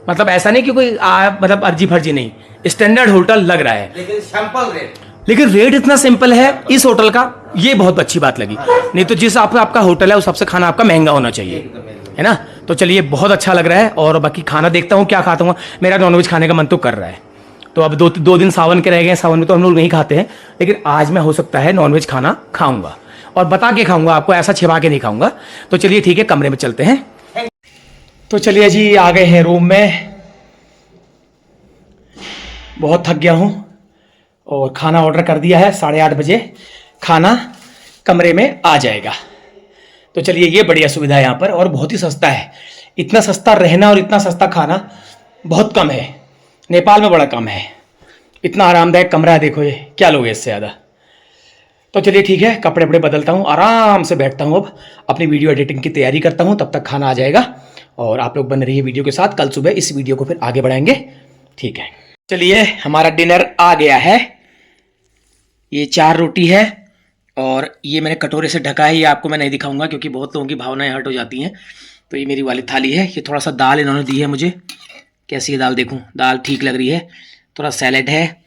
मतलब ऐसा नहीं कि कोई मतलब अर्जी फर्जी नहीं, स्टैंडर्ड होटल लग रहा है। लेकिन सिंपल रेट, लेकिन रेट इतना सिंपल है इस होटल का, ये बहुत अच्छी बात लगी। नहीं तो जिस आपका होटल है उस सबसे खाना आपका महंगा होना चाहिए, है ना। तो चलिए, बहुत अच्छा लग रहा है। और बाकी खाना देखता हूँ क्या खाता हूँ। मेरा नॉनवेज खाने का मन तो कर रहा है। तो अब दो दिन सावन के रह गए। सावन में तो हम लोग नहीं खाते हैं, लेकिन आज मैं हो सकता है नॉनवेज खाना खाऊंगा और बता के खाऊंगा आपको, ऐसा छिपा के नहीं खाऊंगा। तो चलिए ठीक है, कमरे में चलते हैं। तो चलिए जी, आ गए हैं रूम में। बहुत थक गया हूँ और खाना ऑर्डर कर दिया है। 8:30 बजे खाना कमरे में आ जाएगा। तो चलिए, ये बढ़िया सुविधा है यहाँ पर और बहुत ही सस्ता है। इतना सस्ता रहना और इतना सस्ता खाना बहुत कम है, नेपाल में बड़ा कम है। इतना आरामदायक कमरा है, देखो ये, क्या लोगे इससे ज़्यादा। तो चलिए ठीक है, कपड़े वपड़े बदलता हूँ, आराम से बैठता हूँ, अब अपनी वीडियो एडिटिंग की तैयारी करता हूँ। तब तक खाना आ जाएगा और आप लोग बन रही है वीडियो के साथ। कल सुबह इस वीडियो को फिर आगे बढ़ाएंगे, ठीक है। चलिए, हमारा डिनर आ गया है। ये 4 रोटी है और ये मैंने कटोरे से ढका है। ये आपको मैं नहीं दिखाऊंगा क्योंकि बहुत लोगों की भावनाएं हर्ट हो जाती हैं। तो ये मेरी वाली थाली है। ये थोड़ा सा दाल इन्होंने दी है मुझे। कैसी है दाल? देखूं, दाल ठीक लग रही है। थोड़ा सैलेड है,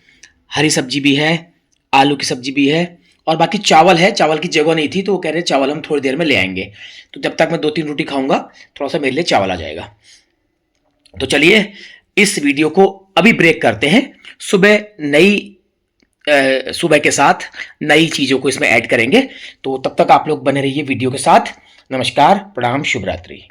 हरी सब्जी भी है, आलू की सब्जी भी है और बाकी चावल है। चावल की जगह नहीं थी तो वो कह रहे चावल हम थोड़ी देर में ले आएंगे। तो जब तक मैं 2-3 रोटी खाऊंगा, थोड़ा सा मेरे लिए चावल आ जाएगा। तो चलिए, इस वीडियो को अभी ब्रेक करते हैं। सुबह के साथ नई चीज़ों को इसमें ऐड करेंगे। तो तब तक आप लोग बने रहिए वीडियो के साथ। नमस्कार, प्रणाम, शुभ रात्रि।